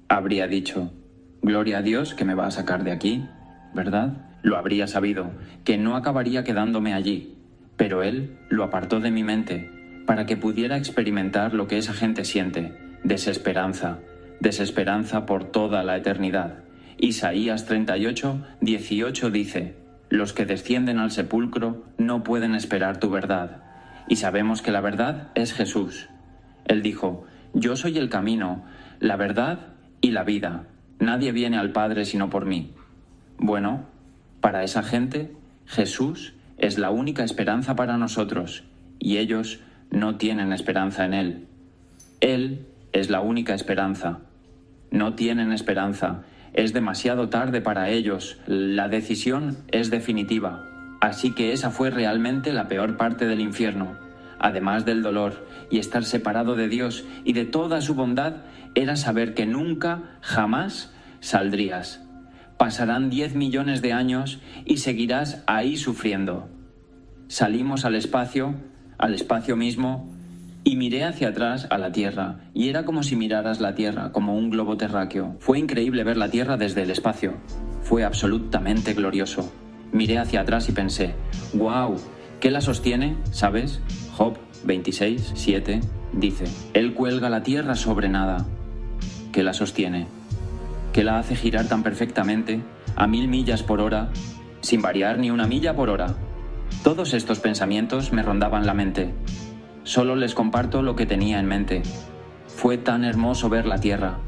habría dicho, gloria a Dios que me va a sacar de aquí, ¿verdad? Lo habría sabido, que no acabaría quedándome allí, pero él lo apartó de mi mente, para que pudiera experimentar lo que esa gente siente, desesperanza, desesperanza por toda la eternidad. Isaías 38:18 dice, los que descienden al sepulcro no pueden esperar tu verdad. Y sabemos que la verdad es Jesús. Él dijo, yo soy el camino, la verdad y la vida. Nadie viene al Padre sino por mí. Bueno, para esa gente, Jesús es la única esperanza para nosotros, y ellos no tienen esperanza en Él. Él es la única esperanza. No tienen esperanza. Es demasiado tarde para ellos. La decisión es definitiva. Así que esa fue realmente la peor parte del infierno. Además del dolor y estar separado de Dios y de toda su bondad, era saber que nunca, jamás saldrías. Pasarán 10 millones de años y seguirás ahí sufriendo. Salimos al espacio mismo, y miré hacia atrás a la Tierra, y era como si miraras la Tierra, como un globo terráqueo. Fue increíble ver la Tierra desde el espacio. Fue absolutamente glorioso. Miré hacia atrás y pensé, ¡guau! ¿Qué la sostiene? ¿Sabes? Job 26:7 dice, Él cuelga la Tierra sobre nada. ¿Qué la sostiene? ¿Qué la hace girar tan perfectamente, a 1000 millas por hora, sin variar ni una milla por hora? Todos estos pensamientos me rondaban la mente. Solo les comparto lo que tenía en mente. Fue tan hermoso ver la Tierra.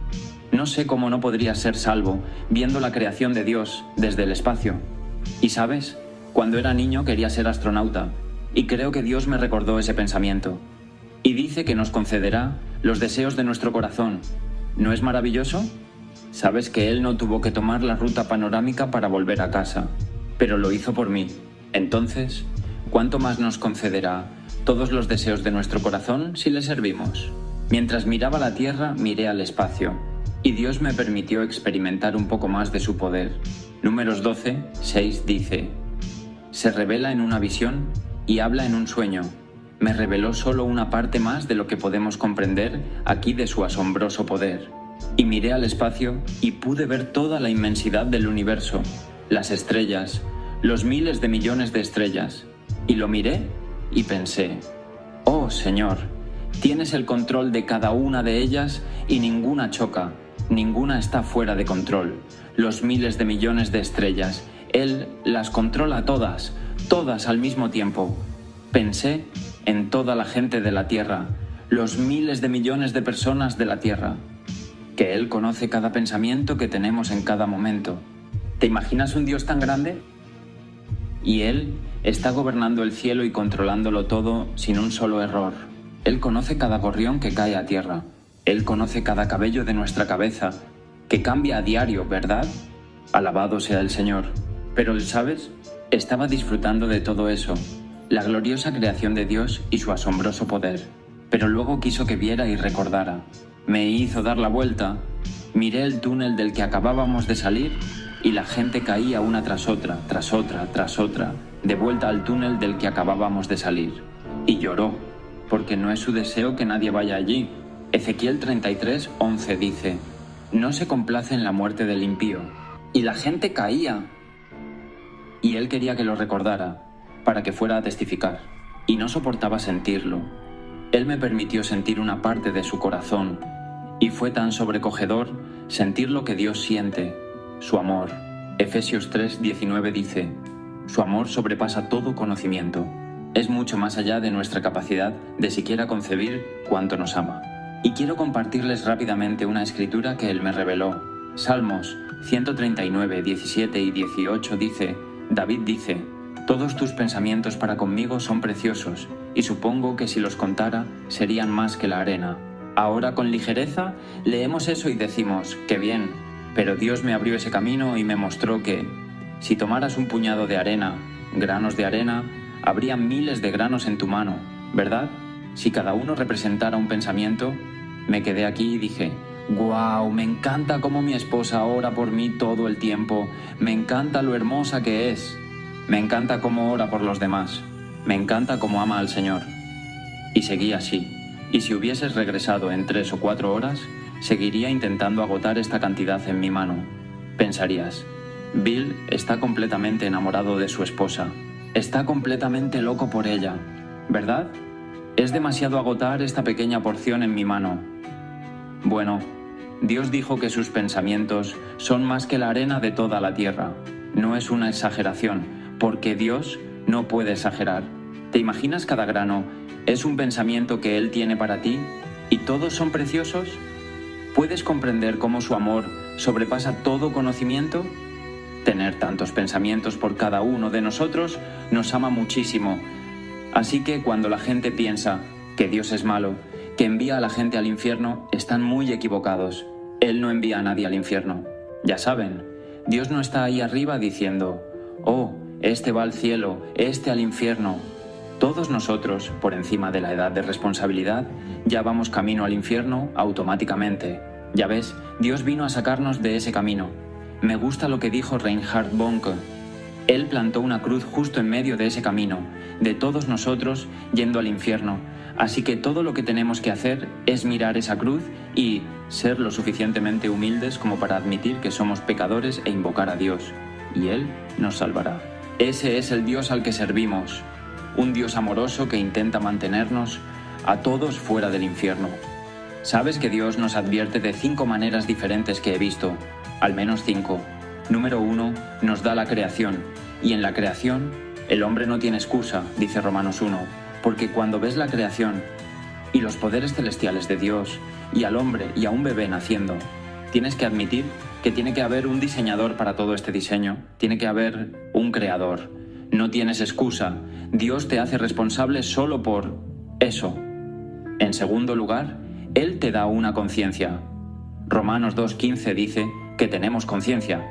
No sé cómo no podría ser salvo viendo la creación de Dios desde el espacio. Y sabes, cuando era niño quería ser astronauta, y creo que Dios me recordó ese pensamiento. Y dice que nos concederá los deseos de nuestro corazón. ¿No es maravilloso? Sabes que Él no tuvo que tomar la ruta panorámica para volver a casa, pero lo hizo por mí. Entonces, ¿cuánto más nos concederá todos los deseos de nuestro corazón si le servimos? Mientras miraba la Tierra, miré al espacio, y Dios me permitió experimentar un poco más de su poder. Números 12, 6 dice: se revela en una visión y habla en un sueño. Me reveló solo una parte más de lo que podemos comprender aquí de su asombroso poder. Y miré al espacio y pude ver toda la inmensidad del universo, las estrellas, los miles de millones de estrellas. Y lo miré y pensé: oh Señor, tienes el control de cada una de ellas y ninguna choca, ninguna está fuera de control. Los miles de millones de estrellas, Él las controla todas, todas al mismo tiempo. Pensé en toda la gente de la Tierra, los miles de millones de personas de la Tierra, que Él conoce cada pensamiento que tenemos en cada momento. ¿Te imaginas un Dios tan grande? Y Él está gobernando el cielo y controlándolo todo sin un solo error. Él conoce cada gorrión que cae a tierra. Él conoce cada cabello de nuestra cabeza, que cambia a diario, ¿verdad? Alabado sea el Señor. Pero, ¿sabes? Estaba disfrutando de todo eso, la gloriosa creación de Dios y su asombroso poder. Pero luego quiso que viera y recordara. Me hizo dar la vuelta, miré el túnel del que acabábamos de salir y la gente caía una tras otra, tras otra, tras otra, de vuelta al túnel del que acabábamos de salir. Y lloró, porque no es su deseo que nadie vaya allí. Ezequiel 33, 11 dice: no se complace en la muerte del impío. Y la gente caía. Y él quería que lo recordara, para que fuera a testificar. Y no soportaba sentirlo. Él me permitió sentir una parte de su corazón, y fue tan sobrecogedor sentir lo que Dios siente, su amor. Efesios 3, 19 dice: su amor sobrepasa todo conocimiento. Es mucho más allá de nuestra capacidad de siquiera concebir cuánto nos ama. Y quiero compartirles rápidamente una escritura que Él me reveló. Salmos 139, 17 y 18 dice: David dice: todos tus pensamientos para conmigo son preciosos, y supongo que si los contara serían más que la arena. Ahora con ligereza leemos eso y decimos: qué bien, pero Dios me abrió ese camino y me mostró que, si tomaras un puñado de arena, granos de arena, habría miles de granos en tu mano, ¿verdad? Si cada uno representara un pensamiento. Me quedé aquí y dije: ¡guau! Me encanta cómo mi esposa ora por mí todo el tiempo. Me encanta lo hermosa que es. Me encanta cómo ora por los demás. Me encanta cómo ama al Señor. Y seguí así. Y si hubieses regresado en 3 o 4 horas, seguiría intentando agotar esta cantidad en mi mano. Pensarías: Bill está completamente enamorado de su esposa. Está completamente loco por ella, ¿verdad? Es demasiado agotar esta pequeña porción en mi mano. Bueno, Dios dijo que sus pensamientos son más que la arena de toda la tierra. No es una exageración, porque Dios no puede exagerar. ¿Te imaginas cada grano? ¿Es un pensamiento que Él tiene para ti? ¿Y todos son preciosos? ¿Puedes comprender cómo su amor sobrepasa todo conocimiento? Tener tantos pensamientos por cada uno de nosotros nos ama muchísimo. Así que cuando la gente piensa que Dios es malo, que envía a la gente al infierno, están muy equivocados. Él no envía a nadie al infierno. Ya saben, Dios no está ahí arriba diciendo: oh, este va al cielo, este al infierno. Todos nosotros, por encima de la edad de responsabilidad, ya vamos camino al infierno automáticamente. Ya ves, Dios vino a sacarnos de ese camino. Me gusta lo que dijo Reinhard Bonke. Él plantó una cruz justo en medio de ese camino, de todos nosotros yendo al infierno. Así que todo lo que tenemos que hacer es mirar esa cruz y ser lo suficientemente humildes como para admitir que somos pecadores e invocar a Dios. Y Él nos salvará. Ese es el Dios al que servimos. Un Dios amoroso que intenta mantenernos a todos fuera del infierno. ¿Sabes que Dios nos advierte de 5 maneras diferentes que he visto? Al menos 5. Número 1, nos da la creación. Y en la creación, el hombre no tiene excusa, dice Romanos 1. porque cuando ves la creación y los poderes celestiales de Dios y al hombre y a un bebé naciendo, tienes que admitir que tiene que haber un diseñador para todo este diseño, tiene que haber un creador. No tienes excusa, Dios te hace responsable solo por eso. En segundo lugar, Él te da una conciencia. Romanos 2:15 dice que tenemos conciencia,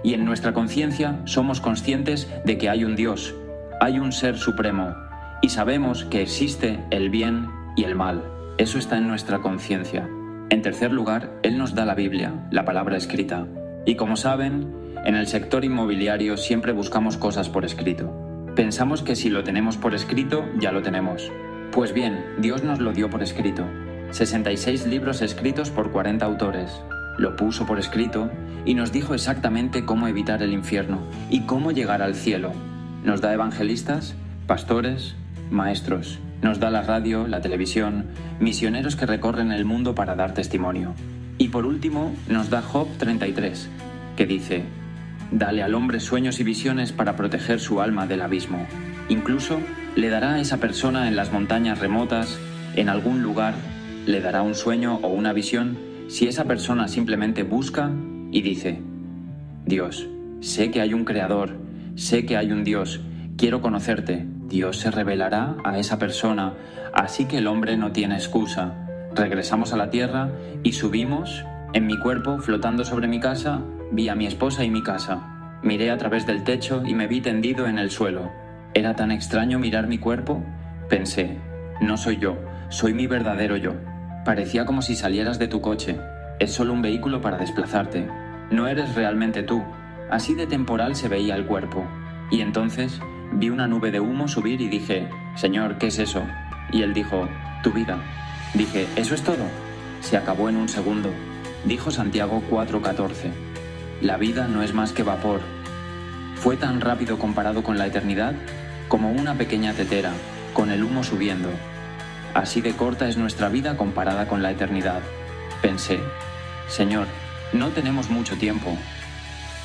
y en nuestra conciencia somos conscientes de que hay un Dios, hay un ser supremo, y sabemos que existe el bien y el mal. Eso está en nuestra conciencia. En tercer lugar, Él nos da la Biblia, la palabra escrita. Y como saben, en el sector inmobiliario siempre buscamos cosas por escrito. Pensamos que si lo tenemos por escrito, ya lo tenemos. Pues bien, Dios nos lo dio por escrito. 66 libros escritos por 40 autores. Lo puso por escrito y nos dijo exactamente cómo evitar el infierno y cómo llegar al cielo. Nos da evangelistas, pastores, maestros. Nos da la radio, la televisión, misioneros que recorren el mundo para dar testimonio. Y por último, nos da Job 33, que dice: dale al hombre sueños y visiones para proteger su alma del abismo. Incluso le dará a esa persona en las montañas remotas, en algún lugar, le dará un sueño o una visión si esa persona simplemente busca y dice: Dios, sé que hay un creador, sé que hay un Dios, quiero conocerte. Dios se revelará a esa persona, así que el hombre no tiene excusa. Regresamos a la tierra y subimos. En mi cuerpo, flotando sobre mi casa, vi a mi esposa y mi casa. Miré a través del techo y me vi tendido en el suelo. ¿Era tan extraño mirar mi cuerpo? Pensé, no soy yo, soy mi verdadero yo. Parecía como si salieras de tu coche. Es solo un vehículo para desplazarte. No eres realmente tú. Así de temporal se veía el cuerpo. Y entonces vi una nube de humo subir y dije: Señor, ¿qué es eso? Y Él dijo: tu vida. Dije: ¿eso es todo? Se acabó en un segundo. Dijo Santiago 4:14. La vida no es más que vapor. Fue tan rápido comparado con la eternidad como una pequeña tetera, con el humo subiendo. Así de corta es nuestra vida comparada con la eternidad. Pensé: Señor, no tenemos mucho tiempo.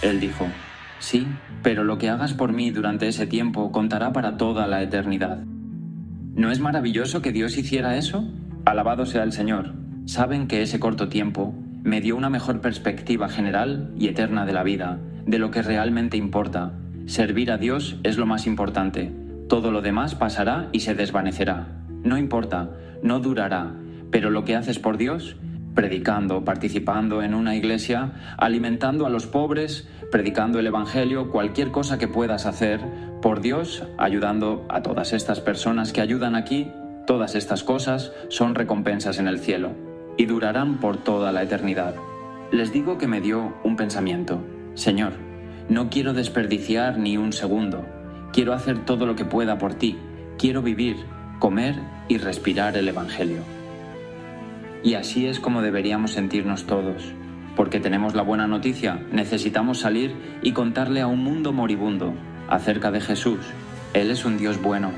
Él dijo: sí, pero lo que hagas por mí durante ese tiempo contará para toda la eternidad. ¿No es maravilloso que Dios hiciera eso? Alabado sea el Señor. Saben que ese corto tiempo me dio una mejor perspectiva general y eterna de la vida, de lo que realmente importa. Servir a Dios es lo más importante. Todo lo demás pasará y se desvanecerá. No importa, no durará, pero lo que haces por Dios, predicando, participando en una iglesia, alimentando a los pobres, predicando el Evangelio, cualquier cosa que puedas hacer por Dios, ayudando a todas estas personas que ayudan aquí, todas estas cosas son recompensas en el cielo y durarán por toda la eternidad. Les digo que me dio un pensamiento: Señor, no quiero desperdiciar ni un segundo, quiero hacer todo lo que pueda por ti, quiero vivir, comer y respirar el Evangelio. Y así es como deberíamos sentirnos todos, porque tenemos la buena noticia, necesitamos salir y contarle a un mundo moribundo acerca de Jesús. Él es un Dios bueno.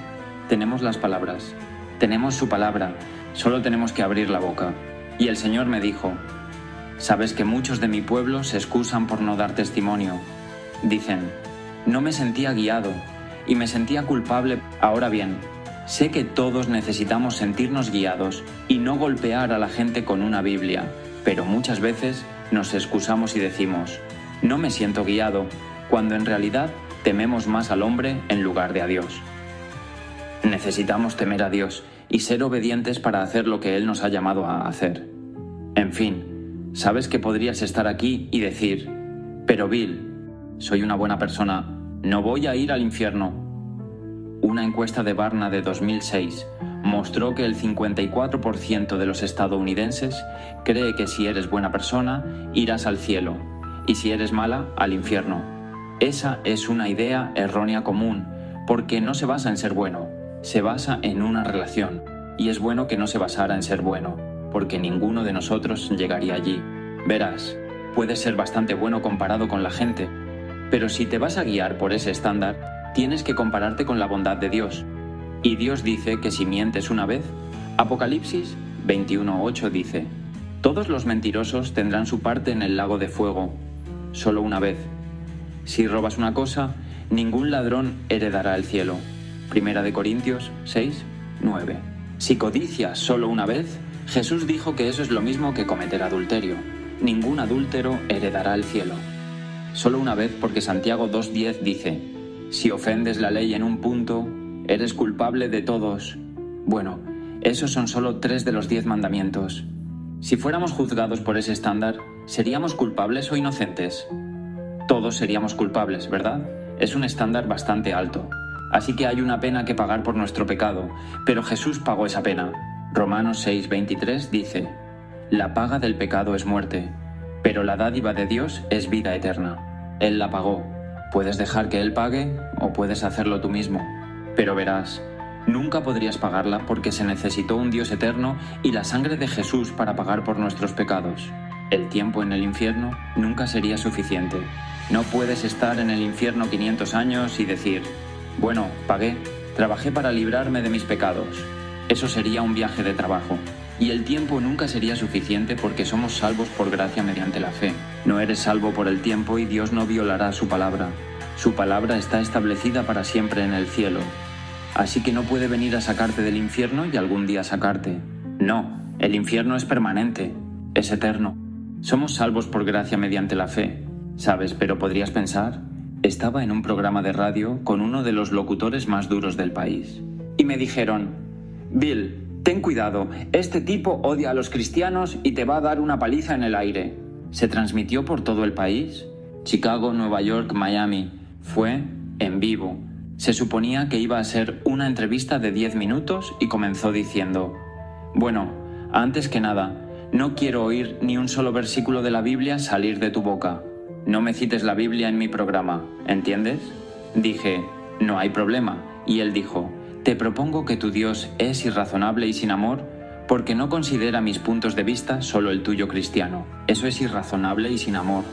Tenemos las palabras, tenemos su palabra, solo tenemos que abrir la boca. Y el Señor me dijo: sabes que muchos de mi pueblo se excusan por no dar testimonio. Dicen: no me sentía guiado y me sentía culpable. Ahora bien, sé que todos necesitamos sentirnos guiados y no golpear a la gente con una Biblia, pero muchas veces nos excusamos y decimos: no me siento guiado, cuando en realidad tememos más al hombre en lugar de a Dios. Necesitamos temer a Dios y ser obedientes para hacer lo que Él nos ha llamado a hacer. En fin, sabes que podrías estar aquí y decir: pero Bill, soy una buena persona, no voy a ir al infierno. Una encuesta de Barna de 2006 mostró que el 54% de los estadounidenses cree que si eres buena persona, irás al cielo, y si eres mala, al infierno. Esa es una idea errónea común, porque no se basa en ser bueno, se basa en una relación, y es bueno que no se basara en ser bueno, porque ninguno de nosotros llegaría allí. Verás, puedes ser bastante bueno comparado con la gente, pero si te vas a guiar por ese estándar, tienes que compararte con la bondad de Dios. Y Dios dice que si mientes una vez, Apocalipsis 21:8 dice: todos los mentirosos tendrán su parte en el lago de fuego, solo una vez. Si robas una cosa, ningún ladrón heredará el cielo. Primera de Corintios 6, 9. Si codicias solo una vez, Jesús dijo que eso es lo mismo que cometer adulterio. Ningún adúltero heredará el cielo. Solo una vez, porque Santiago 2:10 dice: si ofendes la ley en un punto, eres culpable de todos. Bueno, esos son solo 3 de los 10 mandamientos. Si fuéramos juzgados por ese estándar, ¿seríamos culpables o inocentes? Todos seríamos culpables, ¿verdad? Es un estándar bastante alto. Así que hay una pena que pagar por nuestro pecado, pero Jesús pagó esa pena. Romanos 6:23 dice: la paga del pecado es muerte, pero la dádiva de Dios es vida eterna. Él la pagó. Puedes dejar que Él pague o puedes hacerlo tú mismo. Pero verás, nunca podrías pagarla porque se necesitó un Dios eterno y la sangre de Jesús para pagar por nuestros pecados. El tiempo en el infierno nunca sería suficiente. No puedes estar en el infierno 500 años y decir: bueno, pagué, trabajé para librarme de mis pecados. Eso sería un viaje de trabajo. Y el tiempo nunca sería suficiente porque somos salvos por gracia mediante la fe. No eres salvo por el tiempo y Dios no violará su palabra. Su palabra está establecida para siempre en el cielo. Así que no puede venir a sacarte del infierno y algún día sacarte. No, el infierno es permanente, es eterno. Somos salvos por gracia mediante la fe. ¿Sabes? Pero podrías pensar, estaba en un programa de radio con uno de los locutores más duros del país. Y me dijeron: Bill, ten cuidado, este tipo odia a los cristianos y te va a dar una paliza en el aire. Se transmitió por todo el país. Chicago, Nueva York, Miami. Fue en vivo. Se suponía que iba a ser una entrevista de 10 minutos y comenzó diciendo: bueno, antes que nada, no quiero oír ni un solo versículo de la Biblia salir de tu boca. No me cites la Biblia en mi programa, ¿entiendes? Dije: no hay problema. Y él dijo: te propongo que tu Dios es irrazonable y sin amor porque no considera mis puntos de vista, solo el tuyo cristiano. Eso es irrazonable y sin amor.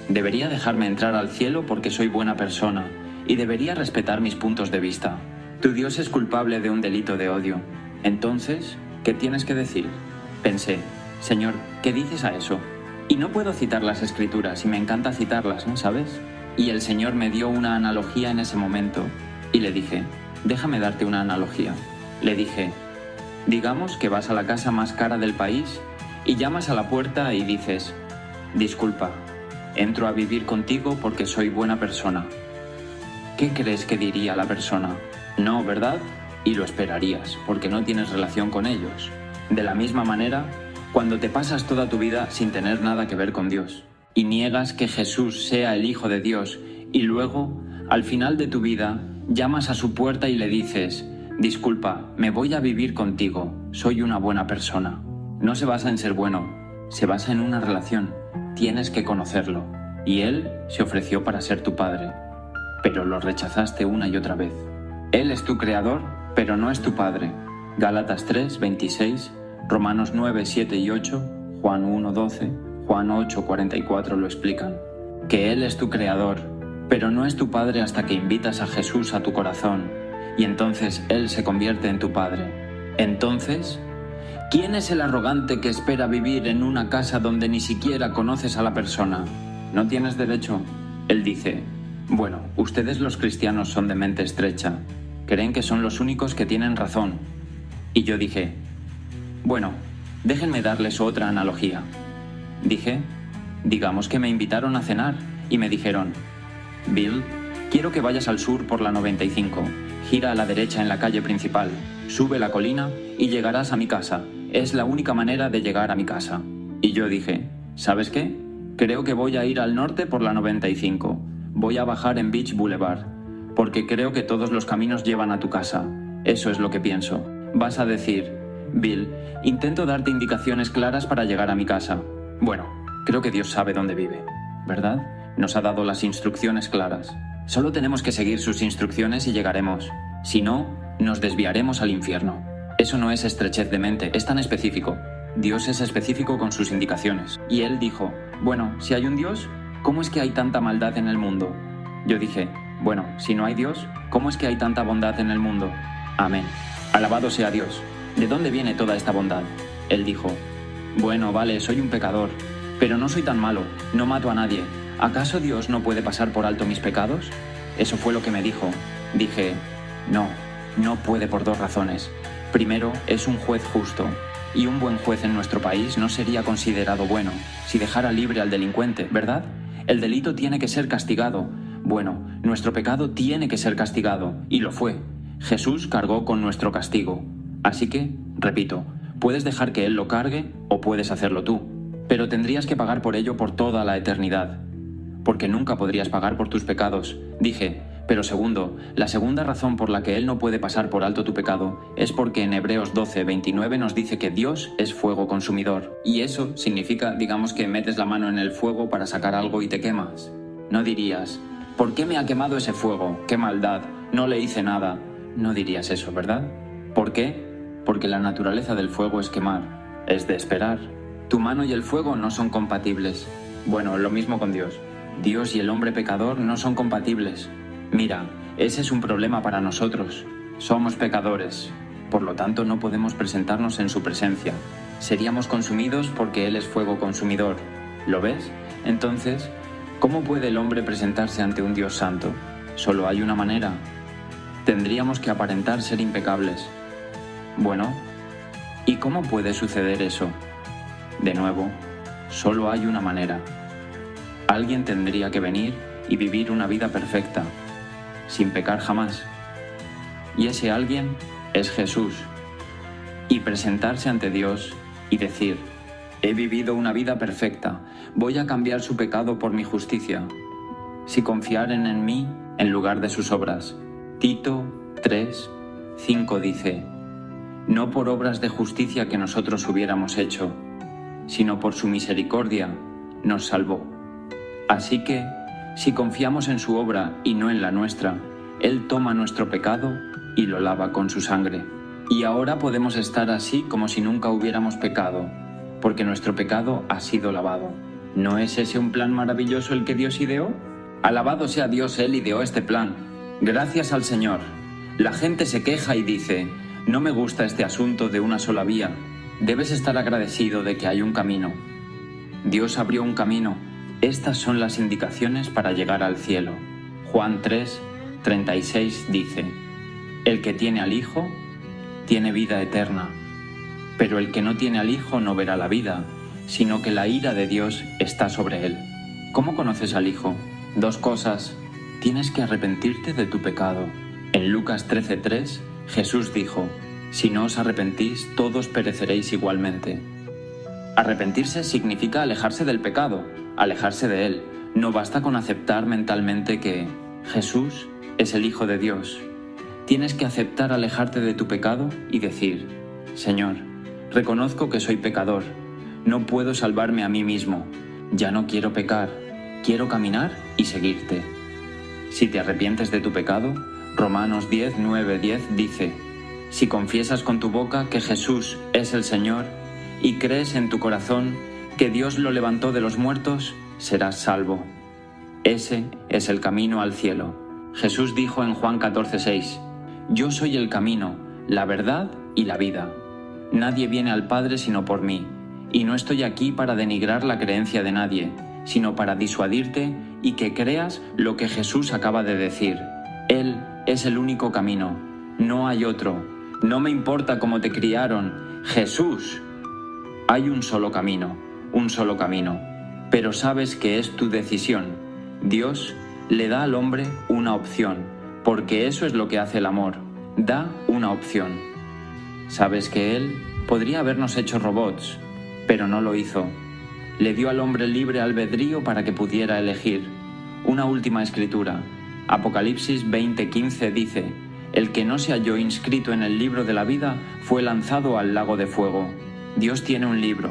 Debería dejarme entrar al cielo porque soy buena persona y debería respetar mis puntos de vista. Tu Dios es culpable de un delito de odio. Entonces, ¿qué tienes que decir? Pensé: Señor, ¿qué dices a eso? Y no puedo citar las escrituras y me encanta citarlas, ¿no sabes? Y el Señor me dio una analogía en ese momento y le dije: déjame darte una analogía. Le dije: digamos que vas a la casa más cara del país y llamas a la puerta y dices: disculpa, entro a vivir contigo porque soy buena persona. ¿Qué crees que diría la persona? No, ¿verdad? Y lo esperarías, porque no tienes relación con ellos. De la misma manera, cuando te pasas toda tu vida sin tener nada que ver con Dios y niegas que Jesús sea el Hijo de Dios y luego, al final de tu vida, llamas a su puerta y le dices: disculpa, me voy a vivir contigo, soy una buena persona. No se basa en ser bueno, se basa en una relación. Tienes que conocerlo. Y Él se ofreció para ser tu padre, pero lo rechazaste una y otra vez. Él es tu creador, pero no es tu padre. Gálatas 3, 26, Romanos 9, 7 y 8, Juan 1, 12, Juan 8, 44 lo explican. Que Él es tu creador, pero no es tu padre hasta que invitas a Jesús a tu corazón, y entonces Él se convierte en tu padre. Entonces, ¿quién es el arrogante que espera vivir en una casa donde ni siquiera conoces a la persona? ¿No tienes derecho? Él dice: bueno, ustedes los cristianos son de mente estrecha. Creen que son los únicos que tienen razón. Y yo dije: bueno, déjenme darles otra analogía. Dije: digamos que me invitaron a cenar y me dijeron: Bill, quiero que vayas al sur por la 95, gira a la derecha en la calle principal, sube la colina y llegarás a mi casa. Es la única manera de llegar a mi casa. Y yo dije: ¿sabes qué? Creo que voy a ir al norte por la 95. Voy a bajar en Beach Boulevard, porque creo que todos los caminos llevan a tu casa. Eso es lo que pienso. Vas a decir: Bill, intento darte indicaciones claras para llegar a mi casa. Bueno, creo que Dios sabe dónde vive, ¿verdad? Nos ha dado las instrucciones claras. Solo tenemos que seguir sus instrucciones y llegaremos. Si no, nos desviaremos al infierno. Eso no es estrechez de mente, es tan específico. Dios es específico con sus indicaciones. Y Él dijo: bueno, si hay un Dios, ¿cómo es que hay tanta maldad en el mundo? Yo dije: bueno, si no hay Dios, ¿cómo es que hay tanta bondad en el mundo? Amén. Alabado sea Dios. ¿De dónde viene toda esta bondad? Él dijo: bueno, vale, soy un pecador, pero no soy tan malo, no mato a nadie. ¿Acaso Dios no puede pasar por alto mis pecados? Eso fue lo que me dijo. Dije: no puede por 2 razones. Primero, es un juez justo, y un buen juez en nuestro país no sería considerado bueno si dejara libre al delincuente, ¿verdad? El delito tiene que ser castigado. Bueno, nuestro pecado tiene que ser castigado, y lo fue. Jesús cargó con nuestro castigo. Así que, repito, puedes dejar que Él lo cargue o puedes hacerlo tú, pero tendrías que pagar por ello por toda la eternidad, porque nunca podrías pagar por tus pecados. Dije, pero segundo, la segunda razón por la que Él no puede pasar por alto tu pecado es porque en Hebreos 12:29 nos dice que Dios es fuego consumidor. Y eso significa, digamos, que metes la mano en el fuego para sacar algo y te quemas. No dirías, ¿por qué me ha quemado ese fuego? ¡Qué maldad! No le hice nada. No dirías eso, ¿verdad? ¿Por qué? Porque la naturaleza del fuego es quemar. Es de esperar. Tu mano y el fuego no son compatibles. Bueno, lo mismo con Dios. Dios y el hombre pecador no son compatibles. Mira, ese es un problema para nosotros. Somos pecadores. Por lo tanto, no podemos presentarnos en su presencia. Seríamos consumidos porque Él es fuego consumidor. ¿Lo ves? Entonces, ¿cómo puede el hombre presentarse ante un Dios santo? Solo hay una manera. Tendríamos que aparentar ser impecables. Bueno, ¿y cómo puede suceder eso? De nuevo, solo hay una manera. Alguien tendría que venir y vivir una vida perfecta, sin pecar jamás. Y ese alguien es Jesús. Y presentarse ante Dios y decir, he vivido una vida perfecta, voy a cambiar su pecado por mi justicia. Si confiaren en mí en lugar de sus obras. Tito 3:5 dice, no por obras de justicia que nosotros hubiéramos hecho, sino por su misericordia nos salvó. Así que, si confiamos en su obra y no en la nuestra, Él toma nuestro pecado y lo lava con su sangre. Y ahora podemos estar así como si nunca hubiéramos pecado, porque nuestro pecado ha sido lavado. ¿No es ese un plan maravilloso el que Dios ideó? Alabado sea Dios, Él ideó este plan. Gracias al Señor. La gente se queja y dice, no me gusta este asunto de una sola vía. Debes estar agradecido de que hay un camino. Dios abrió un camino. Estas son las indicaciones para llegar al cielo. Juan 3:36 dice, el que tiene al Hijo tiene vida eterna, pero el que no tiene al Hijo no verá la vida, sino que la ira de Dios está sobre él. ¿Cómo conoces al Hijo? 2 cosas. Tienes que arrepentirte de tu pecado. En Lucas 13:3, Jesús dijo, si no os arrepentís, todos pereceréis igualmente. Arrepentirse significa alejarse del pecado, alejarse de él. No basta con aceptar mentalmente que Jesús es el Hijo de Dios. Tienes que aceptar alejarte de tu pecado y decir, Señor, reconozco que soy pecador, no puedo salvarme a mí mismo, ya no quiero pecar, quiero caminar y seguirte. Si te arrepientes de tu pecado, Romanos 10:9-10 dice, si confiesas con tu boca que Jesús es el Señor y crees en tu corazón que Dios lo levantó de los muertos, serás salvo. Ese es el camino al cielo. Jesús dijo en Juan 14:6, yo soy el camino, la verdad y la vida. Nadie viene al Padre sino por mí, y no estoy aquí para denigrar la creencia de nadie, sino para disuadirte y que creas lo que Jesús acaba de decir. Él es el único camino, no hay otro. No me importa cómo te criaron, Jesús. Hay un solo camino, pero sabes que es tu decisión. Dios le da al hombre una opción, porque eso es lo que hace el amor, da una opción. Sabes que Él podría habernos hecho robots, pero no lo hizo. Le dio al hombre libre albedrío para que pudiera elegir. Una última escritura, Apocalipsis 20:15 dice, el que no se halló inscrito en el libro de la vida fue lanzado al lago de fuego. Dios tiene un libro,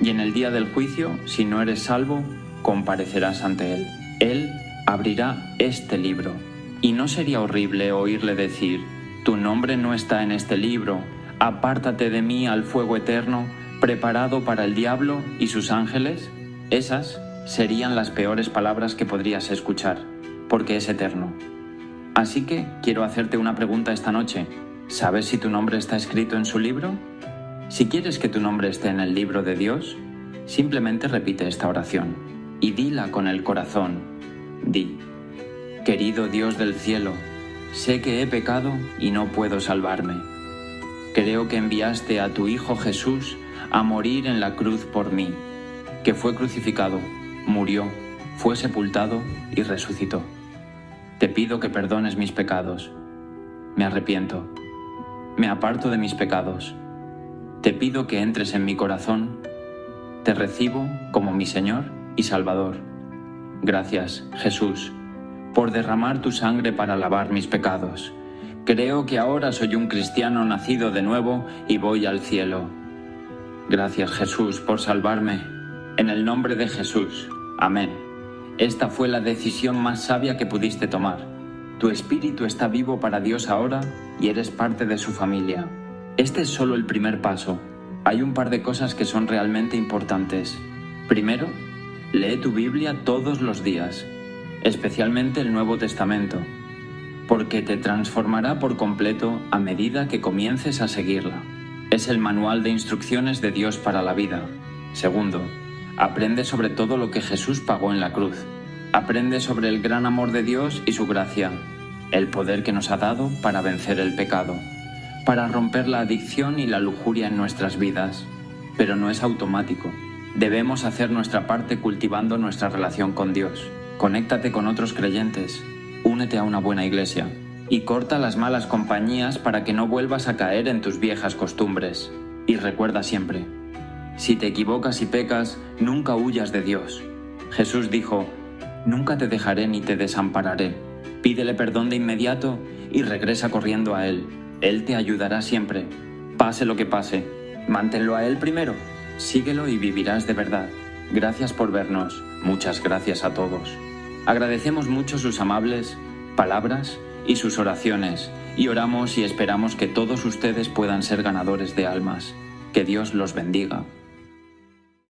y en el día del juicio, si no eres salvo, comparecerás ante Él. Él abrirá este libro. ¿Y no sería horrible oírle decir, tu nombre no está en este libro, apártate de mí al fuego eterno, preparado para el diablo y sus ángeles? Esas serían las peores palabras que podrías escuchar, porque es eterno. Así que quiero hacerte una pregunta esta noche. ¿Sabes si tu nombre está escrito en su libro? Si quieres que tu nombre esté en el libro de Dios, simplemente repite esta oración y dila con el corazón. Di, querido Dios del cielo, sé que he pecado y no puedo salvarme. Creo que enviaste a tu Hijo Jesús a morir en la cruz por mí, que fue crucificado, murió, fue sepultado y resucitó. Te pido que perdones mis pecados. Me arrepiento. Me aparto de mis pecados. Te pido que entres en mi corazón. Te recibo como mi Señor y Salvador. Gracias, Jesús, por derramar tu sangre para lavar mis pecados. Creo que ahora soy un cristiano nacido de nuevo y voy al cielo. Gracias, Jesús, por salvarme. En el nombre de Jesús. Amén. Esta fue la decisión más sabia que pudiste tomar. Tu espíritu está vivo para Dios ahora y eres parte de su familia. Este es solo el primer paso. Hay un par de cosas que son realmente importantes. Primero, lee tu Biblia todos los días, especialmente el Nuevo Testamento, porque te transformará por completo a medida que comiences a seguirla. Es el manual de instrucciones de Dios para la vida. Segundo, aprende sobre todo lo que Jesús pagó en la cruz. Aprende sobre el gran amor de Dios y su gracia, el poder que nos ha dado para vencer el pecado, para romper la adicción y la lujuria en nuestras vidas. Pero no es automático. Debemos hacer nuestra parte cultivando nuestra relación con Dios. Conéctate con otros creyentes, únete a una buena iglesia y corta las malas compañías para que no vuelvas a caer en tus viejas costumbres. Y recuerda siempre, si te equivocas y pecas, nunca huyas de Dios. Jesús dijo: nunca te dejaré ni te desampararé. Pídele perdón de inmediato y regresa corriendo a Él. Él te ayudará siempre. Pase lo que pase, manténlo a Él primero. Síguelo y vivirás de verdad. Gracias por vernos. Muchas gracias a todos. Agradecemos mucho sus amables palabras y sus oraciones, y oramos y esperamos que todos ustedes puedan ser ganadores de almas. Que Dios los bendiga.